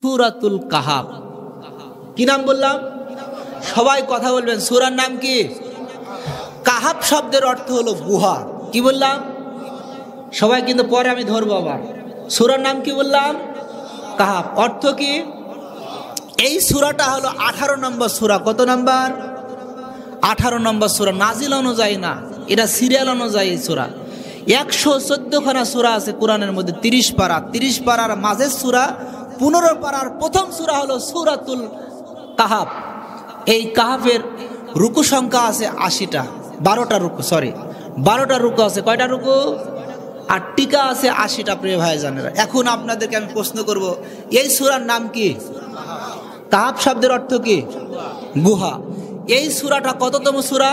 সূরাতুল কাহাফ। কি নাম বললাম? সবাই কথা বলবেন। সূরার নাম কি? কাহাফ শব্দের অর্থ হলো গুহা। কি বললাম? সবাই কিন্তু পরে আমি ধরবো আবার। সূরার নাম কি বললাম? কাহাফ। অর্থ কি? এই সূরাটা হলো 18 নম্বর সূরা। কত নাম্বার? 18 নম্বর সূরা। নাজিল অনুযায়ী না, এটা সিরিয়াল অনুযায়ী সূরা। 114 খানা সূরা আছে কোরআনের মধ্যে। 30 পারা, 30 পারার মাঝের সূরা 15 পারার প্রথম সূরা হলো সূরাতুল কাহাফ। এই কাহাফের রুকু সংখ্যা আছে 80টা। 12টা রুকু, সরি 12টা রুকু আছে। কয়টা রুকু? আর টিকা আছে 80টা। প্রিয় ভাই জানেরা, এখন আপনাদেরকে আমি প্রশ্ন করব, এই সূরার নাম কি? কাহাফ শব্দের অর্থ কি? গুহা। এই সূরাটা কততম সূরা?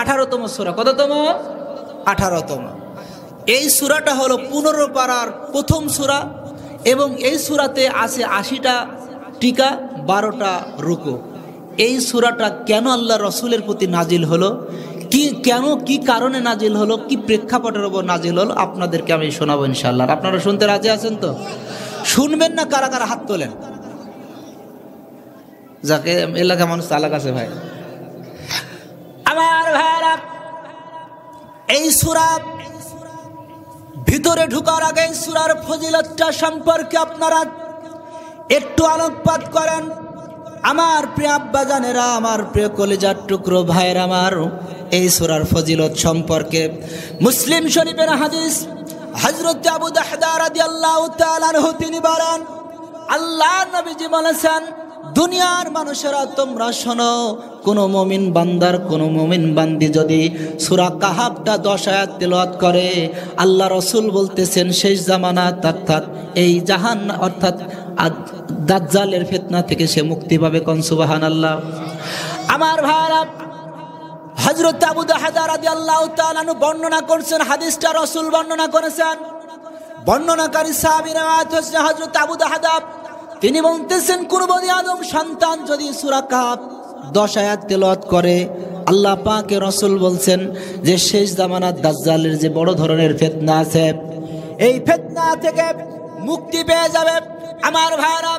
18তম সূরা। কততম? 18তম। এই সূরাটা হলো 15 পারার প্রথম সূরা এবং এই সূরাতে আছে 80টা টিকা, 12টা রুকু। এই সূরাটা কেন আল্লাহ রসুলের প্রতি নাজিল হলো, কি কারণে নাজিল হলো, কি প্রেক্ষাপটের উপর নাজিল হলো, আপনাদেরকে আমি শোনাবো ইনশাআল্লাহ। আপনারা শুনতে রাজি আছেন তো? শুনবেন না কারা কারা হাত তোলেন। যাকে এলাকা মানুষ চালাক আছে ভাই আমার ভাইরা, এই সূরা ভিতরে ঢোকার আগে সূরার ফজিলতটা সম্পর্কে আপনারা একটু আলোকপাত করেন। আমার প্রিয় আব্বা জানেরা, আমার প্রিয় কলিজার টুকরো ভাইয়ের আমার, এই সূরার ফজিলত সম্পর্কে মুসলিম শরীফের হাদিস, হযরত আবু দাহদা রাদিয়াল্লাহু তাআলা আনহু তিনি বলেন, আল্লাহর নবীজি বলেছেন, দুনিয়ার মানুষেরা তোমরা শোনো, কোন মুমিন বান্দার, কোন মুমিন বান্দি যদি সূরা কাহাফটা 10 আয়াত তেলাওয়াত করে, আল্লাহ রাসূল বলতেছেন শেষ জামানা অর্থাৎ এই জাহান অর্থাৎ দাজ্জালের ফিতনা থেকে সে মুক্তি পাবে। কোন সুবহানাল্লাহ। আমার ভাইরা, হযরত আবু দাহদা রাদিয়াল্লাহু তাআলা আনহু বর্ণনা করছেন, হাদিসটা রাসূল বর্ণনা করেছেন। বর্ণনাকারী সাহাবী রাওয়ায়াত হচ্ছে হযরত আবু দাহদা, তিনি বলতেছেন, কোন বনি আদম সন্তান যদি সূরা কাহাফ 10 আয়াত তেলাওয়াত করে, আল্লাহ পাকের রাসূল বলছেন যে শেষ জামানার দাজ্জালের যে বড় ধরনের ফিতনা আছে, এই ফিতনা থেকে মুক্তি পেয়ে যাবে। আমার ভাইরা,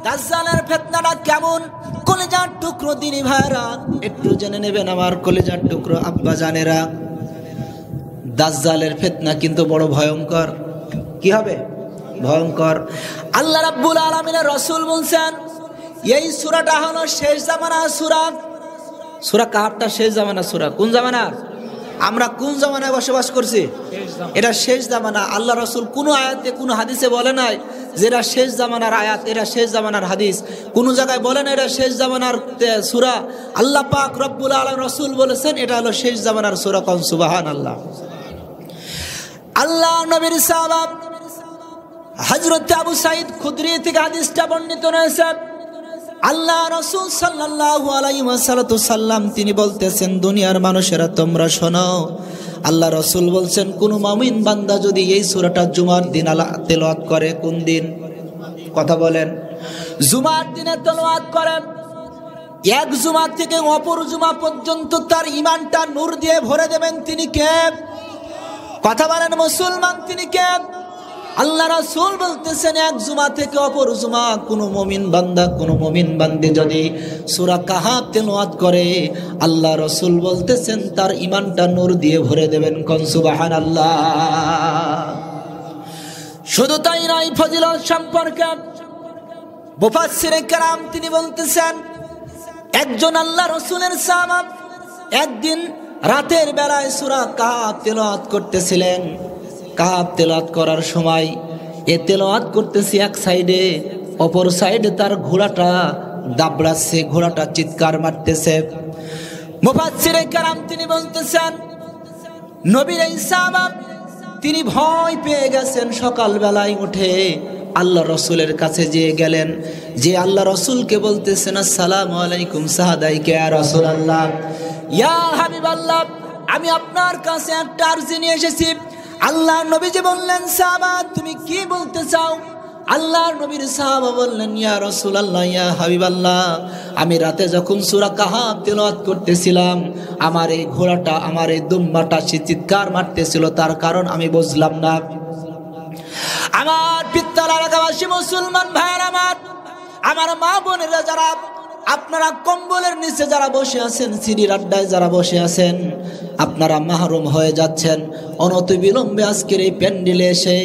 দাজ্জালের ফিতনাটা কেমন? কলিজার টুকরো দিনী ভাইরা, একটু জেনে নেবেন আমার কলিজার টুকরো আব্বা জানেরা, দাজ্জালের ফিতনা কিন্তু বড় ভয়ঙ্কর। কি হবে? ভয়ঙ্কর। আল্লাহ রাব্বুল আলামিনের রাসূল বলছেন, এই সূরাটা হলো শেষ জামানার সূরা। সূরা কাহাফটা শেষ জামানার সূরা। কোন জামানা? আমরা কোন জামানায় বসবাস করছি? এটা শেষ জামানা। আল্লাহ রাসূল কোন আয়াতে, কোন হাদিসে বলে নাই যে এটা শেষ জামানার আয়াত, এটা শেষ জামানার হাদিস। কোন জায়গায় বলে না এটা শেষ জামানার সূরা। আল্লাহ পাক রব্বুল আলামিন রাসূল বলেছেন এটা হলো শেষ জামানার সূরা। কোন সুবহানাল্লাহ। আল্লাহ নবীর সাহাবা হযরত আবু সাঈদ খুদরি থেকে হাদিসটা বর্ণিত রয়েছে। আল্লাহ রাসূল সাল্লাল্লাহু আলাইহি ওয়াসাল্লাম তিনি বলতেছেন, দুনিয়ার মানুষেরা তোমরা শোনো, আল্লাহ রাসূল বলছেন, কোন মুমিন বান্দা যদি এই সূরাটা জুমার দিন তেলাওয়াত করে, কোন দিন? কথা বলেন। জুমার দিনে তেলাওয়াত করেন, এক জুমা থেকে অপর জুমা পর্যন্ত তার ঈমানটা নূর দিয়ে ভরে দেবেন। তিনি কে? কথা বলেন মুসলমান, তিনি কে? আল্লাহ রাসূল বলতেছেন, এক জুমা থেকে অপর জুমা কোন মুমিন বান্দা, কোন মুমিন বান্দি যদি সূরা কাহাফ তেলাওয়াত করে, আল্লাহ রাসূল বলতেছেন তার ঈমানটা নূর দিয়ে ভরে দেবেন। কোন সুবহানাল্লাহ। শুধু তাই নয়, ফজিলত সম্পর্কে মুফাসসিরে কেরাম তিনি বলতেছেন, একজন আল্লাহ রাসূলের সাহাবা একদিন রাতের বেলায় সূরা কাহাফ তেলাওয়াত করতেছিলেন। কাহাফ তেলাওয়াত করার সময় তেলাওয়াত করতেছি এক সাইডে, অপর সাইডে তার ঘোড়াটা দাবড়াচ্ছে, ঘোড়াটা চিৎকার মারতেছে। মুফাসসিরে কেরাম তিনি বলতেছেন, নবীর এই সাহাবা তিনি ভয় পেয়ে গেছেন। সকালবেলায় উঠে আল্লাহ রসুলের কাছে যেয়ে গেলেন, যে আল্লাহ রসুলকে বলতেছেন, আসসালামু আলাইকুম সাহাদাইকে ইয়া রাসূলুল্লাহ, ইয়া হাবিবাল্লাহ, আমি আপনার কাছে একটা আরজি নিয়ে এসেছি। আল্লাহ নবীজি বললেন, সাহাবা তুমি কি বলতে চাও? আল্লাহর নবীর সাহাবা বললেন, ইয়া রাসূলুল্লাহ, ইয়া হাবিবাল্লাহ, আমি রাতে যখন সূরা কাহাফ তেলাওয়াত করতেছিলাম, আমার এই ঘোড়াটা, আমার এই দুম্বাটা সে চিৎকার মারতেছিল, তার কারণ আমি বুঝলাম না। আমার পিত্তল এলাকাবাসী মুসলমান ভাইয়ের আমার, আমার মা বোনেরা যারা আপনারা কম্বলের নিচে যারা বসে আছেন, সিঁড়ির আড্ডায় যারা বসে আছেন, আপনারা মাহরুম হয়ে যাচ্ছেন। অনতিবিলম্বে আজকের এই প্যান্ডেলে এসে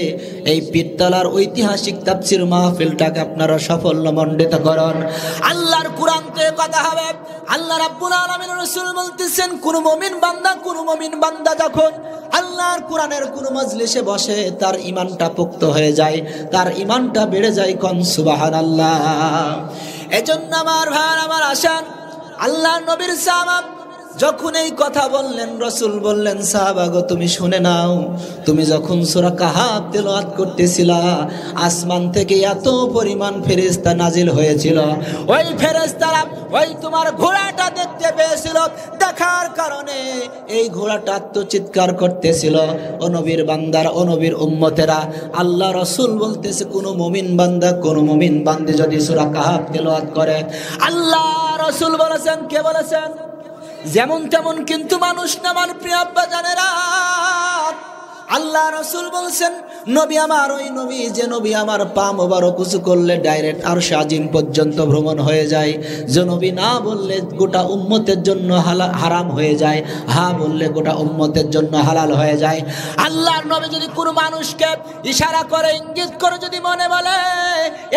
এই পীরতলার ঐতিহাসিক তাফসীর মাহফিলটাকে আপনারা সাফল্যমণ্ডিত করুন। আল্লাহর কোরআন থেকে কথা হবে। আল্লাহ রাব্বুল আলামিন রাসূল বলতেছেন, কোন মুমিন বান্দা যখন আল্লাহর কোরআনের কোন মজলিসে বসে তার ঈমানটা পোক্ত হয়ে যায়, তার ঈমানটা বেড়ে যায়। কোন সুবহানাল্লাহ। এজন্য আমার ভাই আমার আশান আল্লাহর নবীর সাহাবা যখন এই কথা বললেন, রাসূল বললেন, সাহাবা গো তুমি শুনে নাও, তুমি যখন সূরা কাহাফ তেলাওয়াত করতেছিলা আসমান থেকে এত পরিমাণ ফেরেশতা নাজিল হয়েছিল, ওই ফেরেশতারা ওই তোমার ঘোড়াটা দেখতে পেয়েছিল, দেখার কারণে এই ঘোড়াটা আত্মচিৎকার করতেছিল, ও নবীর বান্দারা, ও নবীর উম্মতেরা। আল্লাহ রাসূল বলতেছে, কোন মুমিন বান্দা যদি সূরা কাহাফ তেলাওয়াত করে, আল্লাহ রাসূল বলেছেন, কে বলেছেন? যেমন তেমন কিন্তু মানুষ না আমার প্রিয় আব্বা জানেরা। আল্লাহ রাসূল বলছেন, নবী আমার ওই নবী যে নবী আমার পা মোবারক উঁচু করলে ডাইরেক্ট আরশ আজিম পর্যন্ত ভ্রমণ হয়ে যায়, যে নবী না বললে গোটা উম্মতের জন্য হারাম হয়ে যায়, হ্যাঁ বললে গোটা উম্মতের জন্য হালাল হয়ে যায়। আল্লাহর নবী যদি কোনো মানুষকে ইশারা করে, ইঙ্গিত করে যদি মনে বলে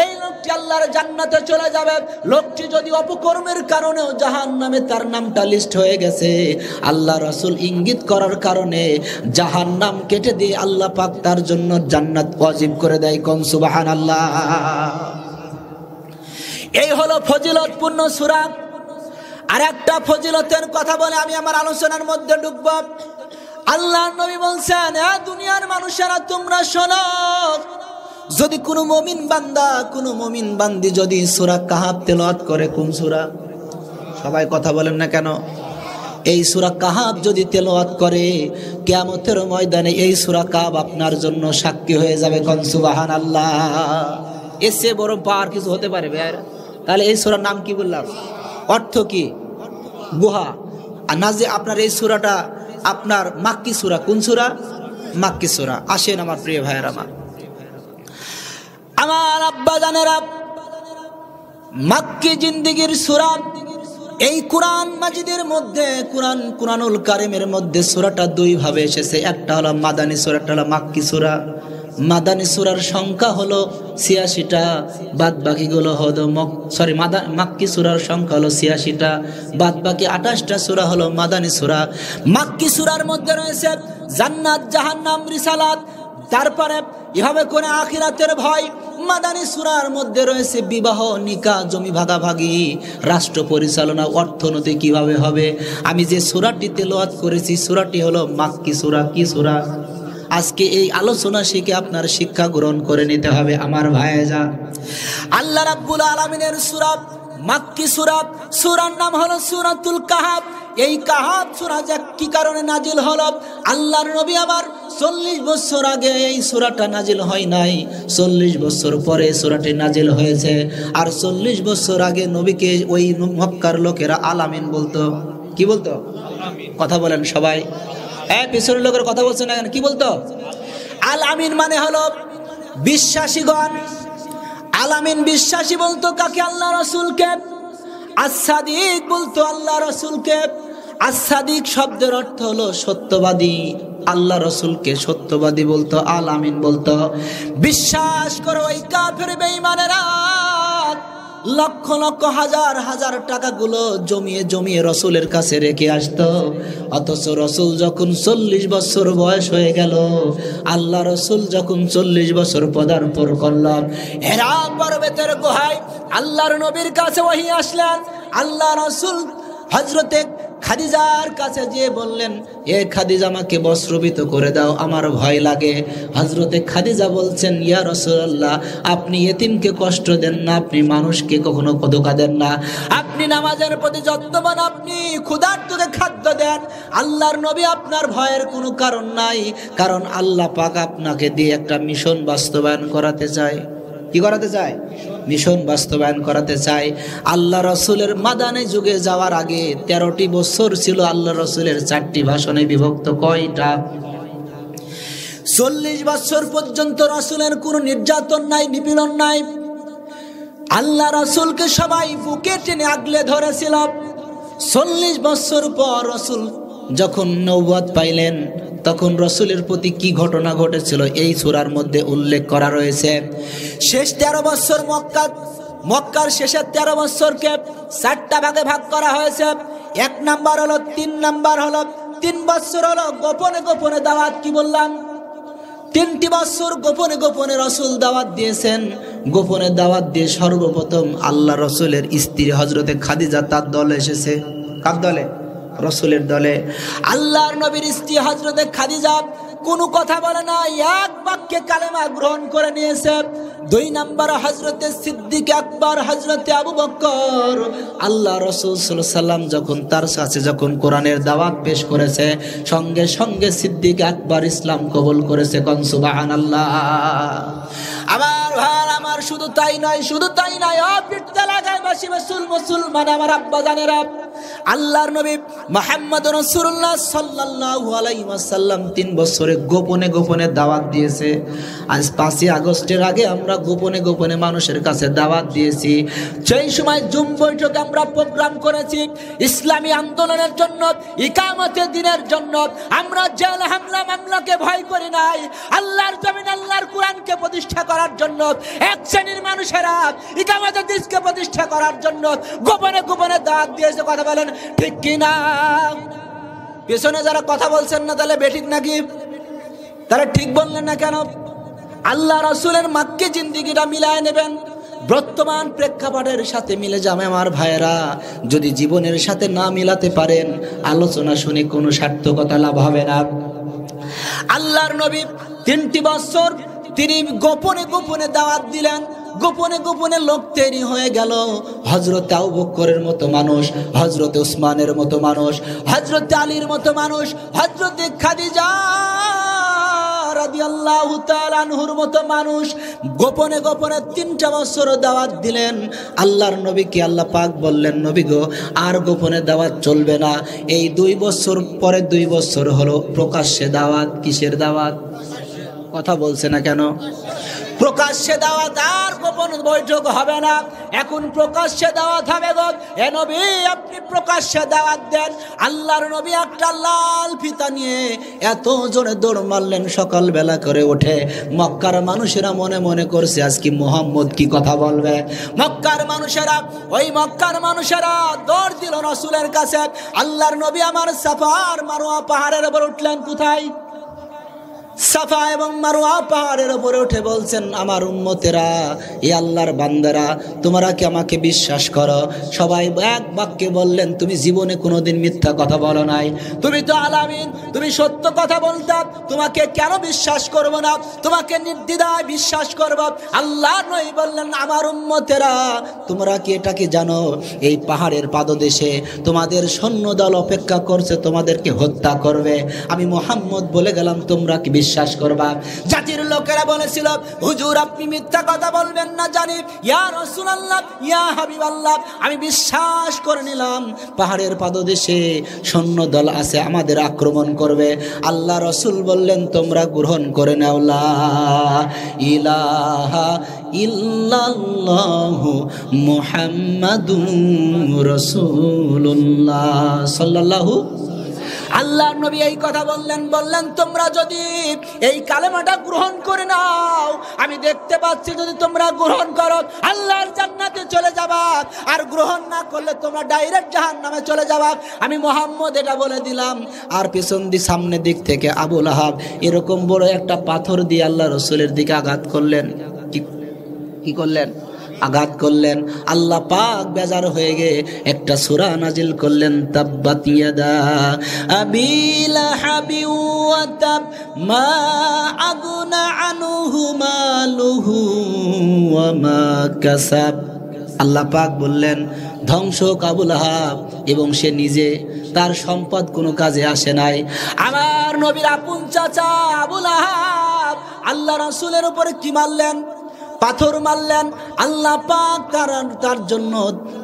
এই লোকটি আল্লাহর জান্নাতে চলে যাবে, লোকটি যদি অপকর্মের কারণেও জাহান্নামে তার নামটা লিস্ট হয়ে গেছে, আল্লাহ রাসূল ইঙ্গিত করার কারণে জাহান্নাম কেটে দিয়ে আল্লাহ পাক তার জন্য জান্নাত ওয়াজিব করে দেয়। কোন সুবহানাল্লাহ। এই হলো ফজিলতপূর্ণ সূরা। আর একটা ফজিলতের কথা বলে আমি আমার আলোচনার মধ্যে ঢুকব। আল্লাহর নবী বলছেন, এ দুনিয়ার মানুষেরা তোমরা শোনো, যদি কোনো মুমিন বান্দা কোনো মুমিন বান্দি যদি সূরা কাহাফ তেলাওয়াত করে, কোন সূরা? সবাই কথা বলেন না কেন? এই সূরা কাহাফ যদি তেলাওয়াত করে, কিয়ামতের ময়দানে এই সূরা কাহাফ আপনার জন্য সাক্ষী হয়ে যাবে। কোন সুবহানাল্লাহ। এর চেয়ে বড় পাওয়ার কিছু হতে পারে ভাইরা? তাহলে এই সূরার নাম কি বললাম? অর্থ কি? গুহা। আর না যে আপনার এই সূরাটা আপনার মাক্কি সূরা। কোন সূরা? মাক্কি সূরা। আসেন আমার প্রিয় ভাইয়েরা, আমার আব্বা জানেরা, মাক্কি জিন্দেগীর সূরা। এই কোরআন মাজিদের মধ্যে, কোরআনুল কারিমের মধ্যে সূরাটা দুই ভাবে এসেছে। একটা হলো মাদানী সূরা, একটা হলো মাক্কি সূরা। মাদানী সূরার সংখ্যা হলো ৮৬টা, বাদ বাকিগুলো হলো মাক্কি সূরার সংখ্যা হলো ৮৬টা, বাদ বাকি ২৮টা সূরা হলো মাদানী সূরা। মাক্কি সূরার মধ্যে রয়েছে জান্নাত, জাহান্নাম, রিসালাত, তারপরে এভাবে করে আখিরাতের ভয়। মাদানী সূরার মধ্যে রয়েছে বিবাহ, নিকাহ, জমি ভাগাভাগি, রাষ্ট্র পরিচালনা, অর্থনীতি কিভাবে হবে। আমি যে সূরাটি তেলাওয়াত করেছি সূরাটি হলো মাক্কি সূরা। কি সূরা? আজকে এই আলোচনা শিখে আপনার শিক্ষা গ্রহণ করে নিতে হবে আমার ভাইয়েরা। আল্লাহ রাব্বুল আলামিনের সূরা মাক্কি সূরা, সূরার নাম হলো সূরাতুল কাহাফ। এই কাহাফ সূরা যে কি কারণে নাজিল হলো, আল্লাহর নবী আমার ৪০ বছর আগে এই সূরাটা নাজিল হয় নাই, ৪০ বছর পরে সূরাটি নাজিল হয়েছে। আর ৪০ বছর আগে নবীকে ওই মক্কার লোকেরা আল আমিন বলতো। কি বলতো? কথা বলেন সবাই। পিছনের লোকের কথা বলছে না কেন? কি বলতো? আল আমিন মানে হলো বিশ্বাসীগণ। আল আমিন বিশ্বাসী বলতো কাকে? আল্লাহ রাসূলকে। আস-সাদিক বলতো আল্লাহ রাসূলকে। আস-সাদিক শব্দের অর্থ হলো সত্যবাদী। আল্লাহ রাসূলকে সত্যবাদী বলতো, আল আমিন বলতো। বিশ্বাস করো ওই কাফের বেঈমানেরা লক্ষ লক্ষ হাজার হাজার টাকাগুলো জমিয়ে রাসূলের কাছে রেখে আসতো। অথচ রাসূল যখন ৪০ বছর বয়স হয়ে গেল, আল্লাহ রাসূল যখন ৪০ বছর পদার্পণ করলেন, হেরা পর্বতের গুহায় আল্লাহর নবীর কাছে ওহী আসলেন। আল্লাহ রাসূল হযরতে খাদিজার কাছে গিয়ে বললেন, এ খাদিজা আমাকে বস্ত্রবিত করে দাও, আমার ভয় লাগে। হযরতে খাদিজা বলছেন, ইয়া রাসূলুল্লাহ, আপনি এতিমকে কষ্ট দেন না, আপনি মানুষকে কখনো ধোঁকা দেন না, আপনি নামাজের প্রতি যত্নবান, আপনি ক্ষুধার্তকে খাদ্য দেন। আল্লাহর নবী, আপনার ভয়ের কোনো কারণ নাই, কারণ আল্লাহ পাক আপনাকে দিয়ে একটা মিশন বাস্তবায়ন করাতে চায়। কি করাতে চায়? মিশন বাস্তবায়ন করাতে চায়। আল্লাহ রাসূলের মাদানী যুগে যাওয়ার আগে ১৩টি বছর ছিল আল্লাহ রাসূলের ৪টি ভাষণে বিভক্ত। কয়টা? ৪০ বছর পর্যন্ত রাসূলের কোনো নির্যাতন নাই, নিপীড়ন নাই। আল্লাহ রাসূলকে সবাই বুকে টেনে আগলে ধরেছিল। 40 বছর পর রাসূল যখন নবুয়ত পাইলেন, তখন রাসূলের প্রতি কি ঘটনা ঘটেছিল এই সূরার মধ্যে উল্লেখ করা রয়েছে। শেষ 13 বছর মক্কার শেষের 13 বছরকে 4টা ভাগে ভাগ করা হয়েছে। 1 নাম্বার হলো, 3 নাম্বার হলো, 3 বছর হলো গোপনে গোপনে দাওয়াত। কি বললাম? 3টি বছর গোপনে গোপনে রাসূল দাওয়াত দিয়েছেন। গোপনে দাওয়াত দিয়ে সর্বপ্রথম আল্লাহ রাসূলের স্ত্রী হযরতে খাদিজা তার দলে এসেছে। কার দলে? রাসূলের দলে। আল্লাহর নবীর স্ত্রী হযরতে খাদিজা কোনো কথা বলে না, এক বাক্যে কালেমা গ্রহণ করে নিয়েছে। 2 নাম্বার হযরতে সিদ্দিক আকবর, হযরতে আবু বকর। আল্লাহ রাসূল সাল্লাল্লাহু আলাইহি সাল্লাম যখন তার কাছে যখন কোরআনের দাওয়াত পেশ করেছে, সঙ্গে সঙ্গে সিদ্দিক আকবর ইসলাম কবুল করেছে। কোন সুবহানাল্লাহ। আমার ভাই আমার, শুধু তাই নয় ও পিঠতে লাগায় বাসি মুসলমান আমার আব্বা জানেরা, আল্লাহর নবী মুহাম্মদ রাসূলুল্লাহ সাল্লাল্লাহু আলাইহি ওয়াসাল্লাম 3 বছরে গোপনে গোপনে দাওয়াত দিয়েছে। আজ 5ই আগস্টের আগে আমরা গোপনে গোপনে মানুষের কাছে দাওয়াত দিয়েছি। সেই সময় জুম বৈঠকে আমরা প্রোগ্রাম করেছি ইসলামী আন্দোলনের জন্য, ইকামতে দ্বীনের জন্য। আমরা জেল হামলা মামলাকে ভয় করি নাই। আল্লাহর জমিন আল্লাহর কোরআনকে প্রতিষ্ঠা করার জন্য, এক শ্রেণীর মানুষেরা ইকামতে দ্বীনকে প্রতিষ্ঠা করার জন্য গোপনে গোপনে দাওয়াত দিয়েছে। কথা বলেন ঠিক কি না? পেছনে যারা কথা বলছেন না, তাহলে বেঠিক নাকি? তারা ঠিক বললেন না কেন? আল্লাহ রাসূলের মাক্কি জিন্দেগিটা মিলায় নেবেন, বর্তমান প্রেক্ষাপটের সাথে মিলে যাবে। আমার ভাইয়েরা, যদি জীবনের সাথে না মিলাতে পারেন, আলোচনা শুনে কোনো সার্থকতা লাভ হবে না। আল্লাহর নবী 3টি বছর তিনি গোপনে গোপনে দাওয়াত দিলেন। গোপনে গোপনে লোক তৈরি হয়ে গেল। হযরত আবু বকরের মতো মানুষ, হযরত উসমানের মতো মানুষ, হযরত আলীর মতো মানুষ, হযরত খাদিজা রাদিয়াল্লাহু তাআলা আনহুর মতো মানুষ গোপনে গোপনে 3টা বছর দাওয়াত দিলেন। আল্লাহর নবীকে আল্লাহ পাক বললেন, নবী গো, আর গোপনে দাওয়াত চলবে না। এই 2 বছর পরে 2 বছর হলো প্রকাশ্যে দাওয়াত। কিসের দাওয়াত? কথা বলছে না কেন? প্রকাশ্যে দাওয়াত, আর গোপন বৈঠক হবে না। এখন প্রকাশ্যে দাওয়াত হবে গো। এ নবী, আপনি প্রকাশ্যে দাওয়াত দেন। আল্লাহর নবী একটা লাল ফিতা নিয়ে এত জোরে দৌড় মারলেন, সকালবেলা করে ওঠে। মক্কার মানুষেরা মনে মনে করছে আজকে মুহাম্মদ কি কথা বলবে। মক্কার মানুষেরা দৌড় দিল রাসূলের কাছে। আল্লাহর নবী আমার সাফা আর মারওয়া পাহাড়ের উপর উঠলেন। কোথায়? সাফা এবং মারওয়া পাহাড়ের উপরে উঠে বলছেন, আমার উম্মতেরা, এই আল্লাহর বান্দারা, তোমরা কি আমাকে বিশ্বাস করো? সবাই এক বাক্যে বললেন, তুমি জীবনে কোনোদিন মিথ্যা কথা বলো নাই, তুমি তো আলামিন, তুমি সত্য কথা বলতা, তোমাকে কেন বিশ্বাস করব না? তোমাকে নির্দ্বিধায় বিশ্বাস করব। আল্লাহর নবী বললেন, আমার উম্মতেরা, তোমরা কি এটা কি জানো, এই পাহাড়ের পাদদেশে তোমাদের সৈন্যদল অপেক্ষা করছে, তোমাদেরকে হত্যা করবে। আমি মুহাম্মদ বলে গেলাম, তোমরা কি বিশ্বাস করবা? জাতির লোকেরা বলেছিল, হুজুর আপনি মিথ্যা কথা বলবেন না জানি। ইয়া রাসূলুল্লাহ, ইয়া হাবিবাল্লাহ, আমি বিশ্বাস করে নিলাম পাহাড়ের পাদদেশে সৈন্যদল আছে, আমাদের আক্রমণ করবে। আল্লাহ রাসূল বললেন, তোমরা গ্রহণ করে নাও লা ইলাহা ইল্লাল্লাহু মুহাম্মাদুর রাসূলুল্লাহ সাল্লাল্লাহু। আল্লাহর নবী এই কথা বললেন তোমরা যদি এই কালেমাটা গ্রহণ করে নাও, আমি দেখতে পাচ্ছি যদি তোমরা গ্রহণ করো আল্লাহর জান্নাতে চলে যাবা, আর গ্রহণ না করলে তোমরা ডাইরেক্ট জাহান্নামে চলে যাবা। আমি মুহাম্মদ এটা বলে দিলাম। আর পিছন দিয়ে সামনের দিক থেকে আবু লাহাব এরকম বড় একটা পাথর দিয়ে আল্লাহ রাসূলের দিকে আঘাত করলেন। কি করলেন? আঘাত করলেন। আল্লাহ পাক বেজার হয়ে গিয়ে একটা সূরা নাজিল করলেন, তাব্বাত ইয়াদা আবি লাহাবি ওয়া তাব মা আগনা আনহু মালুহু ওয়া মা কাসাব। আল্লাহ পাক বললেন, ধ্বংস হোক আবু লাহাব এবং সে নিজে, তার সম্পদ কোনো কাজে আসে নাই। আমার নবীর আপন চাচা আবু লাহাব আল্লাহ রাসূলের উপরে কি মারলেন? পাথর মারলেন, আল্লাহ পাক তার জন্য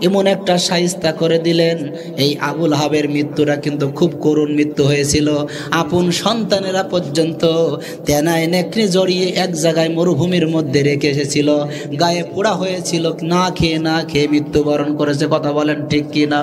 এমন একটা শায়েস্তা করে দিলেন। এই আবুল আহাবের মৃত্যুটা কিন্তু খুব করুণ মৃত্যু হয়েছিল। আপন সন্তানেরা পর্যন্ত তেনায় নেকড়ে জড়িয়ে এক জায়গায় মরুভূমির মধ্যে রেখে এসেছিল, গায়ে পোড়া হয়েছিল, না খেয়ে মৃত্যুবরণ করেছে। কথা বলেন ঠিক কি না?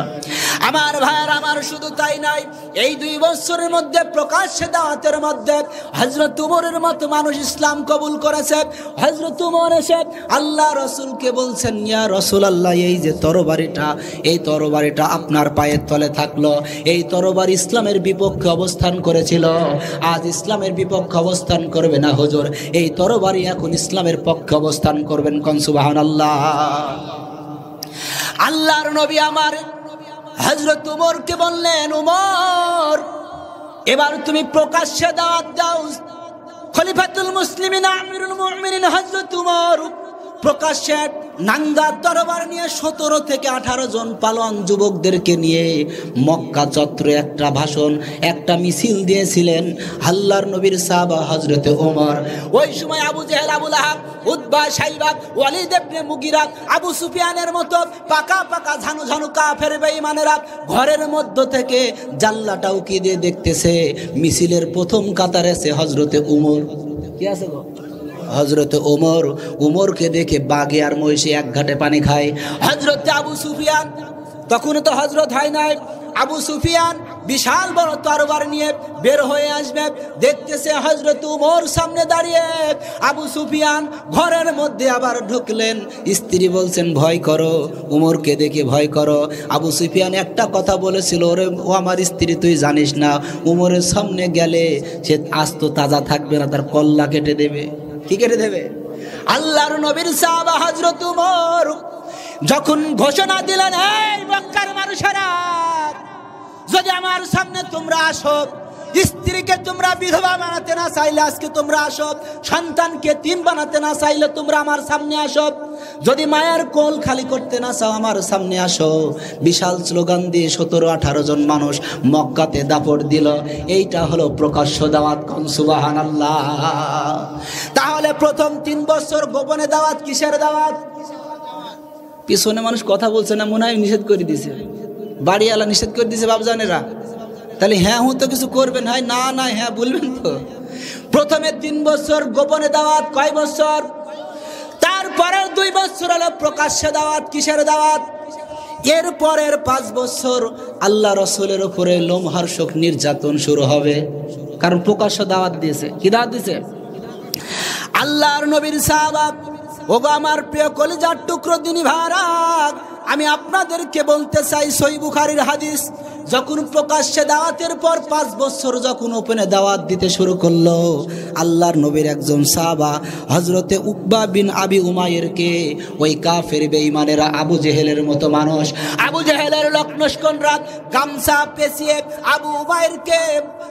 আমার ভাইয়ের আমার, শুধু তাই নাই, এই 2 বছরের মধ্যে প্রকাশ্যে দাওয়াতের মধ্যে হযরত উমরের মতো মানুষ ইসলাম কবুল করেছে। হযরত উমর এসে আল্লাহ রাসূলকে বলছেন, ইয়া রাসূলুল্লাহ, এই যে তরবারিটা, এই তরবারিটা আপনার পায়ের তলে থাকলো, এই তরবারি ইসলামের বিপক্ষে অবস্থান করেছিল, আজ ইসলামের বিপক্ষে অবস্থান করবে না হুজুর, এই তরবারি এখন ইসলামের পক্ষে অবস্থান করবেন। কোন সুবহানাল্লাহ। আল্লাহর নবী আমার হযরত উমরকে বললেন, উমর, এবার তুমি প্রকাশ্যে দাওয়াত দাও। খলিফাতুল মুসলিমিন আমিরুল মুমিনিন হযরত উমর প্রকাশ্যে নাঙ্গা তরবার নিয়ে 17 থেকে 18 জন পালোয়ান যুবকদেরকে নিয়ে মক্কা চত্বরে একটা ভাষণ, একটা মিছিল দিয়েছিলেন। আল্লাহর নবীর সাহাবা হযরত ওমর, ওই সময় আবু জেহেল, আবু লাহাব, উতবা, শাইবা, ওয়ালিদ ইবনে মুগিরা, আবু সুফিয়ানের মতো পাকা পাকা ঝানু কাফের বেঈমানেরা ঘরের মধ্য থেকে জানলাটা উকি দিয়ে দেখতেছে। মিছিলের প্রথম কাতারে আছে হযরত ওমর। কি আছে গো? হযরত উমরকে দেখে বাঘে আর মহিষে এক ঘাটে পানি খায়। হযরত আবু সুফিয়ান, তখন তো হযরত হয় নাই, আবু সুফিয়ান বিশাল বড় তরবার নিয়ে বের হয়ে আসবে, দেখতেছে হযরত উমর সামনে দাঁড়িয়ে। আবু সুফিয়ান ঘরের মধ্যে আবার ঢুকলেন, স্ত্রী বলছেন, ভয় করো, উমরকে দেখে ভয় করো। আবু সুফিয়ান একটা কথা বলেছিল, ওরে ও আমার স্ত্রী, তুই জানিস না উমরের সামনে গেলে সে আস্ত তাজা থাকবে না, তার কল্লা কেটে দেবে। কি কেটে দেবে? আল্লাহর নবীর সাহাবা হযরত উমর যখন ঘোষণা দিলেন, এই মক্কার মানুষেরা, যদি আমার সামনে তোমরা আসো, স্ত্রীকে তোমরা বিধবা বানাতে না চাইলে আজকে তোমরা আসো, সন্তানকে তিন বানাতে না চাইলে তোমরা আমার সামনে আসো, যদি মায়ের কোল খালি করতে না চাও আমার সামনে আসো। বিশাল স্লোগান দিয়ে 17-18 জন মানুষ মক্কাতে দাপট দিল। এইটা হলো প্রকাশ্য দাওয়াত। কোন সুবহানাল্লাহ। তাহলে প্রথম 3 বছর গোপনে দাওয়াত, কিসের দাওয়াত? পিছনে মানুষ কথা বলছে না, মনে হয় নিষেধ করে দিয়েছে, বাড়িওয়ালা নিষেধ করে দিয়েছে বাপজানেরা। তাহলে হ্যাঁ তো কিছু করবেন, হয় না না হ্যাঁ বলবেন তো। প্রথমে 3 বছর গোপনে দাওয়াত। কয় বছর? তারপরের 2 বছর হলো প্রকাশ্যে দাওয়াত। কিসের দাওয়াত? এর পরের 5 বছর আল্লাহ রাসূলের উপরে লোমহর্ষক নির্যাতন শুরু হবে, কারণ প্রকাশ্য দাওয়াত দিয়েছে। কি দাওয়াত দিয়েছে? আল্লাহর নবীর সাহাবা, ওগো আমার প্রিয় কলিজার টুকরো দিনী ভাইরা, আমি আপনাদেরকে বলতে চাই, সহিহ বুখারীর হাদিস, যখন প্রকাশ্যে দাওয়াতের পর 5 বছর যখন ওপেনে দাওয়াত দিতে শুরু করলো, আল্লাহর নবীর একজন সাহাবা হযরতে উকবা বিন আবি উমাইরকে ওই কাফের বেঈমানেরা, আবু জেহেলের মতো মানুষ, আবু জেহেলের লক্ষ্ণস্কনরা গামছা পেঁচিয়ে আবু উমাইরকে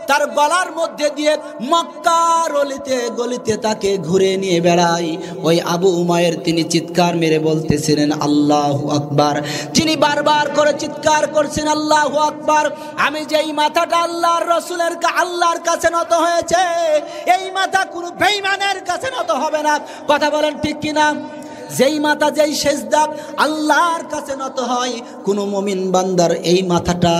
তার গলার মধ্যে দিয়ে মক্কার অলিতে গলিতে তাকে ঘুরে নিয়ে বেড়ায়। ওই আবু উমাইর তিনি চিৎকার মেরে বলতেছিলেন, আল্লাহু আকবার। তিনি বারবার করে চিৎকার করছেন, আল্লাহু আকবার। আমি যেই মাথাটা আল্লাহর রাসূলের আল্লাহর কাছে নত হয়েছে, এই মাথা কোনো বেঈমানের কাছে নত হবে না। কথা বলেন ঠিক কিনা? যেই মাথা, যেই সেজদা আল্লাহর কাছে নত হয়, কোনো মুমিন বান্দার এই মাথাটা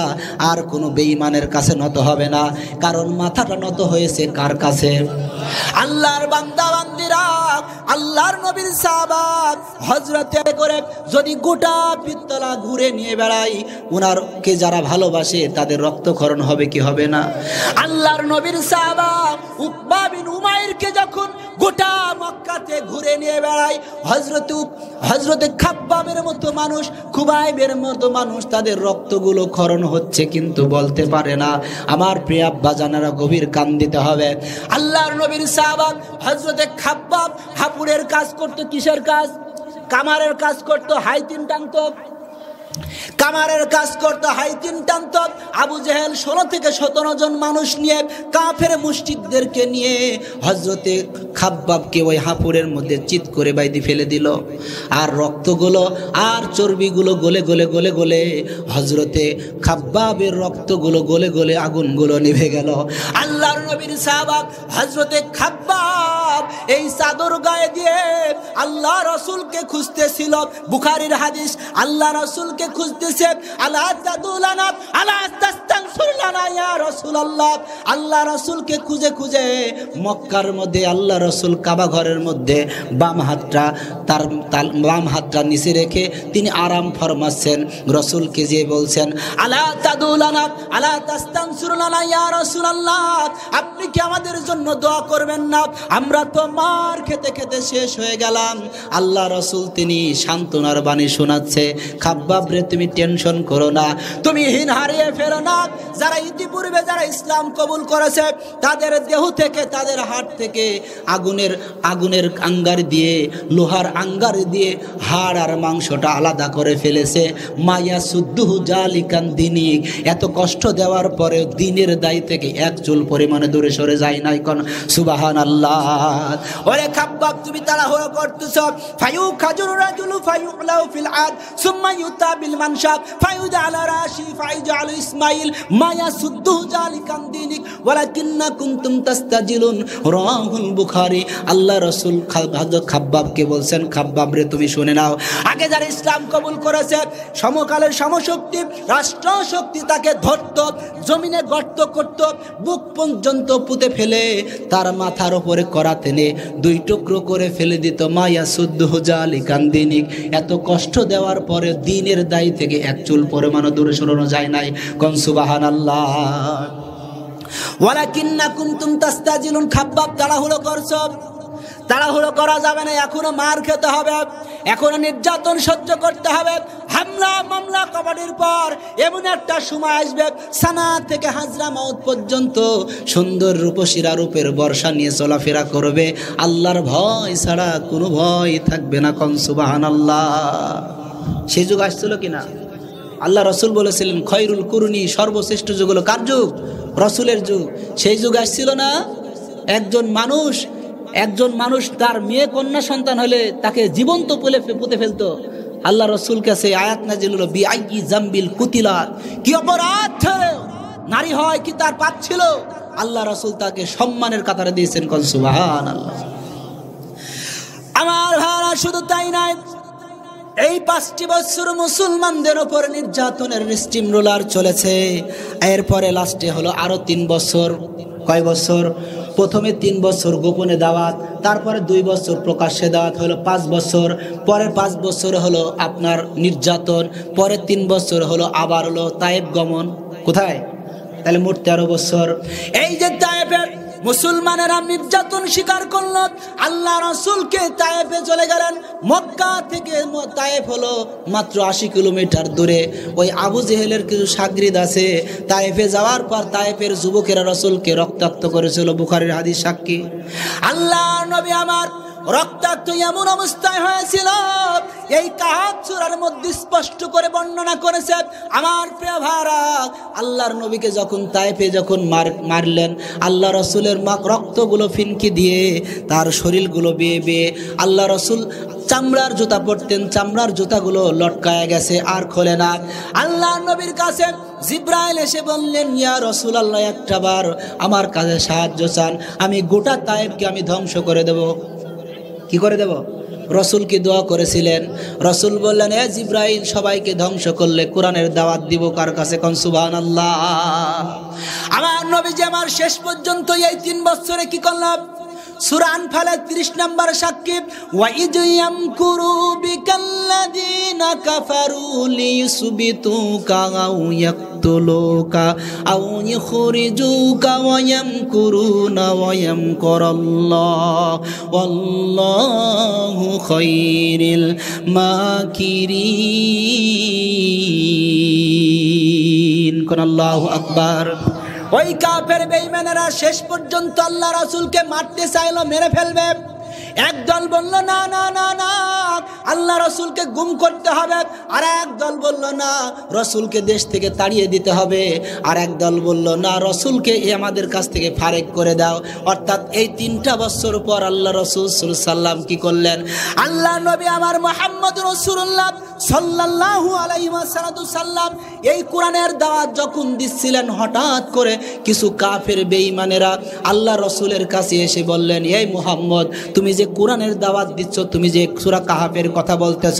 আর কোনো বেঈমানের কাছে নত হবে না। কারণ মাথাটা নত হয়েছে কার কাছে? আল্লাহর বান্দা বান্দিরা, আল্লাহর নবীর সাহাবা হযরতে করে যদি গোটা পিত্তলা ঘুরে নিয়ে বেড়াই, ওনারকে যারা ভালোবাসে তাদের রক্তক্ষরণ হবে কি হবে না? আল্লাহর নবীর সাহাবা উকবা বিন উমাইরকে যখন গোটা মক্কাতে ঘুরে নিয়ে বেড়াই, হযরতে খাব্বাবের মতো মানুষ, খুবাইবের মতো মানুষ, তাদের রক্তগুলো ক্ষরণ হচ্ছে কিন্তু বলতে পারে না। আমার প্রিয় আব্বা জানারা, গভীর কান দিতে হবে। আল্লাহর নবীর সাহাবা হযরতে খাব্বাব হাপুরের কাজ করতো। কিসের কাজ? কামারের কাজ করতো। হাইতিন টানতো। কামারের কাজ করতো, হাইতিন টানত। আবু জেহেল 16 থেকে 17 জন মানুষ নিয়ে, কাফের মুশরিকদেরকে নিয়ে হযরতে খাব্বাবকে ওই হাঁপুরের মধ্যে চিৎ করে বাইদি ফেলে দিল। আর রক্তগুলো আর চর্বিগুলো গলে গলে গলে গলে হযরতে খাব্বাবের রক্তগুলো গলে গলে আগুনগুলো নিভে গেল। আল্লাহর নবীর সাহাবা হযরতে খাব্বাব এই চাদর গায়ে দিয়ে আল্লাহ রাসূলকে খুঁজতেছিল। বুখারীর হাদিস, আল্লাহ রাসূলকে খুঁজতেছে, আলা তাদুলানা আলা তাস্তানসুরলানা ইয়া রাসূলুল্লাহ। আল্লাহ রাসূলকে খুঁজে খুঁজে মক্কার মধ্যে আল্লাহ রাসূল কাবা ঘরের মধ্যে বাম হাতটা নিচে রেখে তিনি আরাম ফরমাচ্ছেন। রাসূলকে যে বলছেন, আলা তাদুলানা আলা তাস্তানসুরলানা ইয়া রাসূলুল্লাহ, আপনি কি আমাদের জন্য দোয়া করবেন না? আমরা তো মার খেতে খেতে শেষ হয়ে গেলাম। আল্লাহ রাসূল তিনি সান্ত্বনার বাণী শোনাচ্ছে, খাব্বাব রে তুমি টেনশন করো না, তুমি হিন হারিয়ে ফেলো না। যারা ইতিপূর্বে যারা ইসলাম কবুল করেছে তাদের দেহ থেকে, তাদের হাড় থেকে আগুনের আঙ্গার দিয়ে, লোহার আঙ্গার দিয়ে হাড় আর মাংসটা আলাদা করে ফেলেছে। মায়া সুদ্দুহু জালিকান দিনিক, এত কষ্ট দেওয়ার পরে দিনের দায় থেকে এক চুল পরিমাণে দূরে সরে যায় নাই। কোন সুবহানাল্লাহ। ওরে খাব্বাব তুমি তাড়াহুড়ো করতেছ। ফায়ু খাজুর রাজুলু ফায়ুলাউ ফিল আদ সুম্মা ইউতাবিল মানশাব ফায়ুদ আলা রাশি ফাইজাল ইসমাইল মায়া সুদ্দু জালিকান দিনিক ওয়ালাকিন্না কুনতুম তাস্তাজিলুন। রাহুল বুখারী। আল্লাহ রাসূল হযরত খাব্বাবকে বলছেন, খাব্বাব রে তুমি শুনে নাও, আগে যারা ইসলাম কবুল করেছে সমকালের সমশক্তি রাষ্ট্র শক্তি তাকে ধরত, জমিনে গর্ত করত, বুক পর্যন্ত পুঁতে ফেলে তার মাথার উপরে করা টেনে 2 টুকরো করে ফেলে দিত। মায়া সুদ্দুহু জালিকান দিনিক, এত কষ্ট দেওয়ার পরে দিনের দায় থেকে এক চুল পরিমাণও দূরে সরানো যায় নাই। কোন সুবহানাল্লাহ। ওয়ালাকিন্না কুনতুম তাস্তাজিলুন। খাব্বাব তাড়াহুড়ো করছো, তাড়াহুড়ো করা যাবে না, এখনো মার খেতে হবে, এখনো নির্যাতন সহ্য করতে হবে। হামলা মামলা কবাডির পর এমন একটা সময় আসবে, সানা থেকে হাজরা মাউত পর্যন্ত সুন্দর রূপসীরা রূপের বর্ষা নিয়ে চলাফেরা করবে, আল্লাহর ভয় ছাড়া কোনো ভয় থাকবে না। কোন সুবহানাল্লাহ। সেই যুগ আসছিল কিনা? আল্লাহ রাসূল বলেছিলেন, খয়রুল কুরুনি, সর্বশ্রেষ্ঠ যুগ হলো কার যুগ? রাসূলের যুগ। সেই যুগ আসছিল না? একজন মানুষ তার মেয়ে কন্যা সন্তান হলে তাকে জীবন্ত পুঁতে ফেলতো। আল্লাহ রাসূল কাছে আয়াত নাযিল হলো, বিআইয়ি জামবিল কুতিলাত, কি অপরাধ নারী হয় কি তার পাপ ছিল? আল্লাহ রাসূল তাকে সম্মানের কাতারে দিয়েছেন। কোন সুবহানাল্লাহ। আমার ভাইরা শুধু তাই নয়, এই 5টি বছর মুসলমানদের উপর নির্যাতনের স্টিম রোলার চলেছে। এরপরে লাস্টে হলো আরো 3 বছর। কয় বছর? প্রথমে 3 বছর গোপনে দাওয়াত, তারপরে 2 বছর প্রকাশ্যে দাওয়াত, হলো 5 বছর। পরে 5 বছর হলো আপনার নির্যাতন, পরে 3 বছর হলো আবার হলো তায়েব গমন। কোথায়? তাহলে মোট 13 বছর। এই যে তায়েবের মুসলমানেরা নির্যাতন স্বীকার করল, আল্লাহ রাসূলকে তায়েফে চলে গেলেন। মক্কা থেকে তায়েফ হলো মাত্র 80 কিলোমিটার দূরে। ওই আবু জেহেলের কিছু শাগরিদ আছে, তায়েফে যাওয়ার পর তায়েফের যুবকেরা রাসূলকে রক্তাক্ত করেছিল। বুখারীর হাদিস সাক্ষী। আল্লাহর নবী আমার রক্তাক্ত এমন অবস্থায় হয়েছিল, এই কাহাব সূরার মধ্যে স্পষ্ট করে বর্ণনা করেছে। আমার প্রিয় ভাইরা, আল্লাহর নবীকে যখন তায়েফে মারলেন, আল্লাহ রাসূলের রক্তগুলো ফিনকি দিয়ে তার শরীরগুলো বেয়ে বেয়ে আল্লাহ রাসূল চামড়ার জুতা পরতেন, চামড়ার জুতাগুলো লটকায় গেছে, আর খোলে না। আল্লাহর নবীর কাছে জিব্রাইল এসে বললেন, ইয়া রাসূলুল্লাহ, একটাবার আমার কাছে সাহায্য চান, আমি গোটা তায়েফকে আমি ধ্বংস করে দেব। কি করে দেব? রাসূল কি দোয়া করেছিলেন? রাসূল বললেন, এ জিব্রাইল, সবাইকে ধ্বংস করলে কোরআনের দাওয়াত দিব কার কাছে? কোন সুবহানাল্লাহ। আমার নবীজি আমার শেষ পর্যন্ত এই 3 বছরে কি করলাম? সূরা আনফালের 30 নম্বর সাক্ষী, ওয়া ইয ইয়ামকুরু বিকাল্লাযীনা কাফারু লিয়ুসবিতুকা আও ইয়াকতুলুকা আও ইখরিজুকা ওয়া ইয়ামকুরুনা ওয়া ইয়ামকুরুল্লাহ ওয়াল্লাহু খায়রুল মাকিরিন। কোন আল্লাহু আকবার। ওই কাফের বেঈমানেরা শেষ পর্যন্ত আল্লাহ রাসূলকে মারতে চাইলো, মেরে ফেলবে। একদল বলল না না না না, আল্লাহ রসুলকে গুম করতে হবে। আর একদল বলল না, রসুলকে দেশ থেকে তাড়িয়ে দিতে হবে। আর একদল বলল না, রসুলকে আমাদের কাছ থেকে ফারেক করে দাও। অর্থাৎ এই 3টা বছর পর আল্লাহ রসুল সাল্লাম কি করলেন? আল্লাহ নবী আমার মুহাম্মদ রাসূলুল্লাহ সাল্লাল্লাহু আলাইহি ওয়াসাল্লাম এই কোরআনের দাওয়াত যখন দিচ্ছিলেন, হঠাৎ করে কিছু কাফের বেঈমানেরা আল্লাহ রসুলের কাছে এসে বললেন, এই মুহাম্মদ, তুমি যে কোরআনের দাওয়াত দিচ্ছ, তুমি যে সূরা কাহাফের কথা বলতেছ,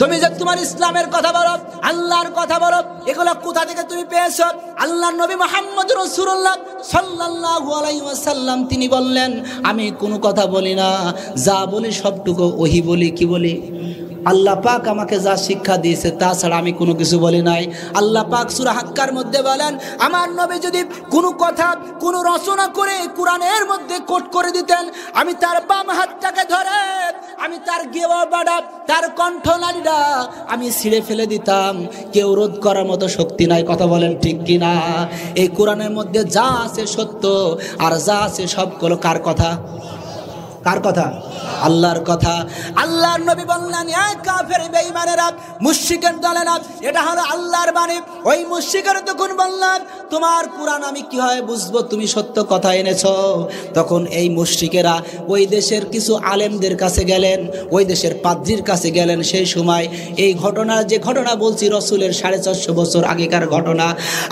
তুমি যে তোমার ইসলামের কথা বলো, আল্লাহর কথা বলো, এগুলো কোথা থেকে তুমি পেয়েছো? আল্লাহ নবী মুহাম্মদ রাসূলুল্লাহ সাল্লাল্লাহু আলাইহি ওয়াসাল্লাম তিনি বললেন, আমি কোনো কথা বলি না, যা বলি সবটুকু ওহী বলি। কি বলি? আল্লাহ পাক আমাকে যা শিক্ষা দিয়েছে তাছাড়া আমি কোনো কিছু বলি নাই। আল্লাহ পাক সূরা হাক্কার মধ্যে বলেন, আমার নবী যদি কোনো কথা কোনো রচনা করে কোরআনের মধ্যে কোট করে দিতেন, আমি তার বাম হাতটাকে ধরে আমি তার গেওয়াবাড়া তার কণ্ঠনালীটা আমি ছিঁড়ে ফেলে দিতাম। কেউ রোধ করার মতো শক্তি নাই। কথা বলেন ঠিক কিনা? এই কোরআনের মধ্যে যা আছে সত্য, আর যা আছে সবগুলো কার কথা? কার কথা? আল্লাহর কথা। আল্লাহর নবী বললেন, এই কাফের বেঈমানেরা, মুশরিকের দলেরা, এটা হলো আল্লাহর বাণী। ওই মুশরিকেরা তখন বললেন, তোমার কোরআন আমি কিভাবে বুঝবো তুমি সত্য কথা এনেছো? তখন এই মুশরিকেরা ওই দেশের কিছু আলেমদের কাছে গেলেন, ওই দেশের পাদ্রীর কাছে গেলেন। সেই সময় এই ঘটনা, যে ঘটনা বলছি, রসুলের 450 বছর আগেকার ঘটনা।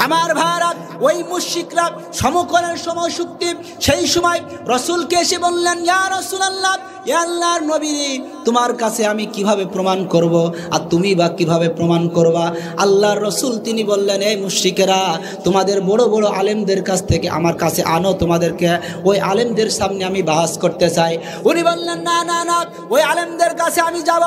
আমার ভাইরা, ওই মুশরিকরা সমকলের সময় শক্তি, সেই সময় রসুলকে এসে বললেন, ইয়া রাসূলুল্লাহ, ইয়া আল্লাহর নবী, তোমার কাছে আমি কিভাবে প্রমাণ করব, আর তুমি বা কিভাবে প্রমাণ করবা? আল্লাহর রসুল তিনি বললেন, এই মুশরিকেরা, তোমাদের বড় বড় আলেমদের কাছ থেকে আমার কাছে আনো, তোমাদেরকে ওই আলেমদের সামনে আমি বাহাস করতে চাই। উনি বললেন, না না না, ওই আলেমদের কাছে আমি যাব।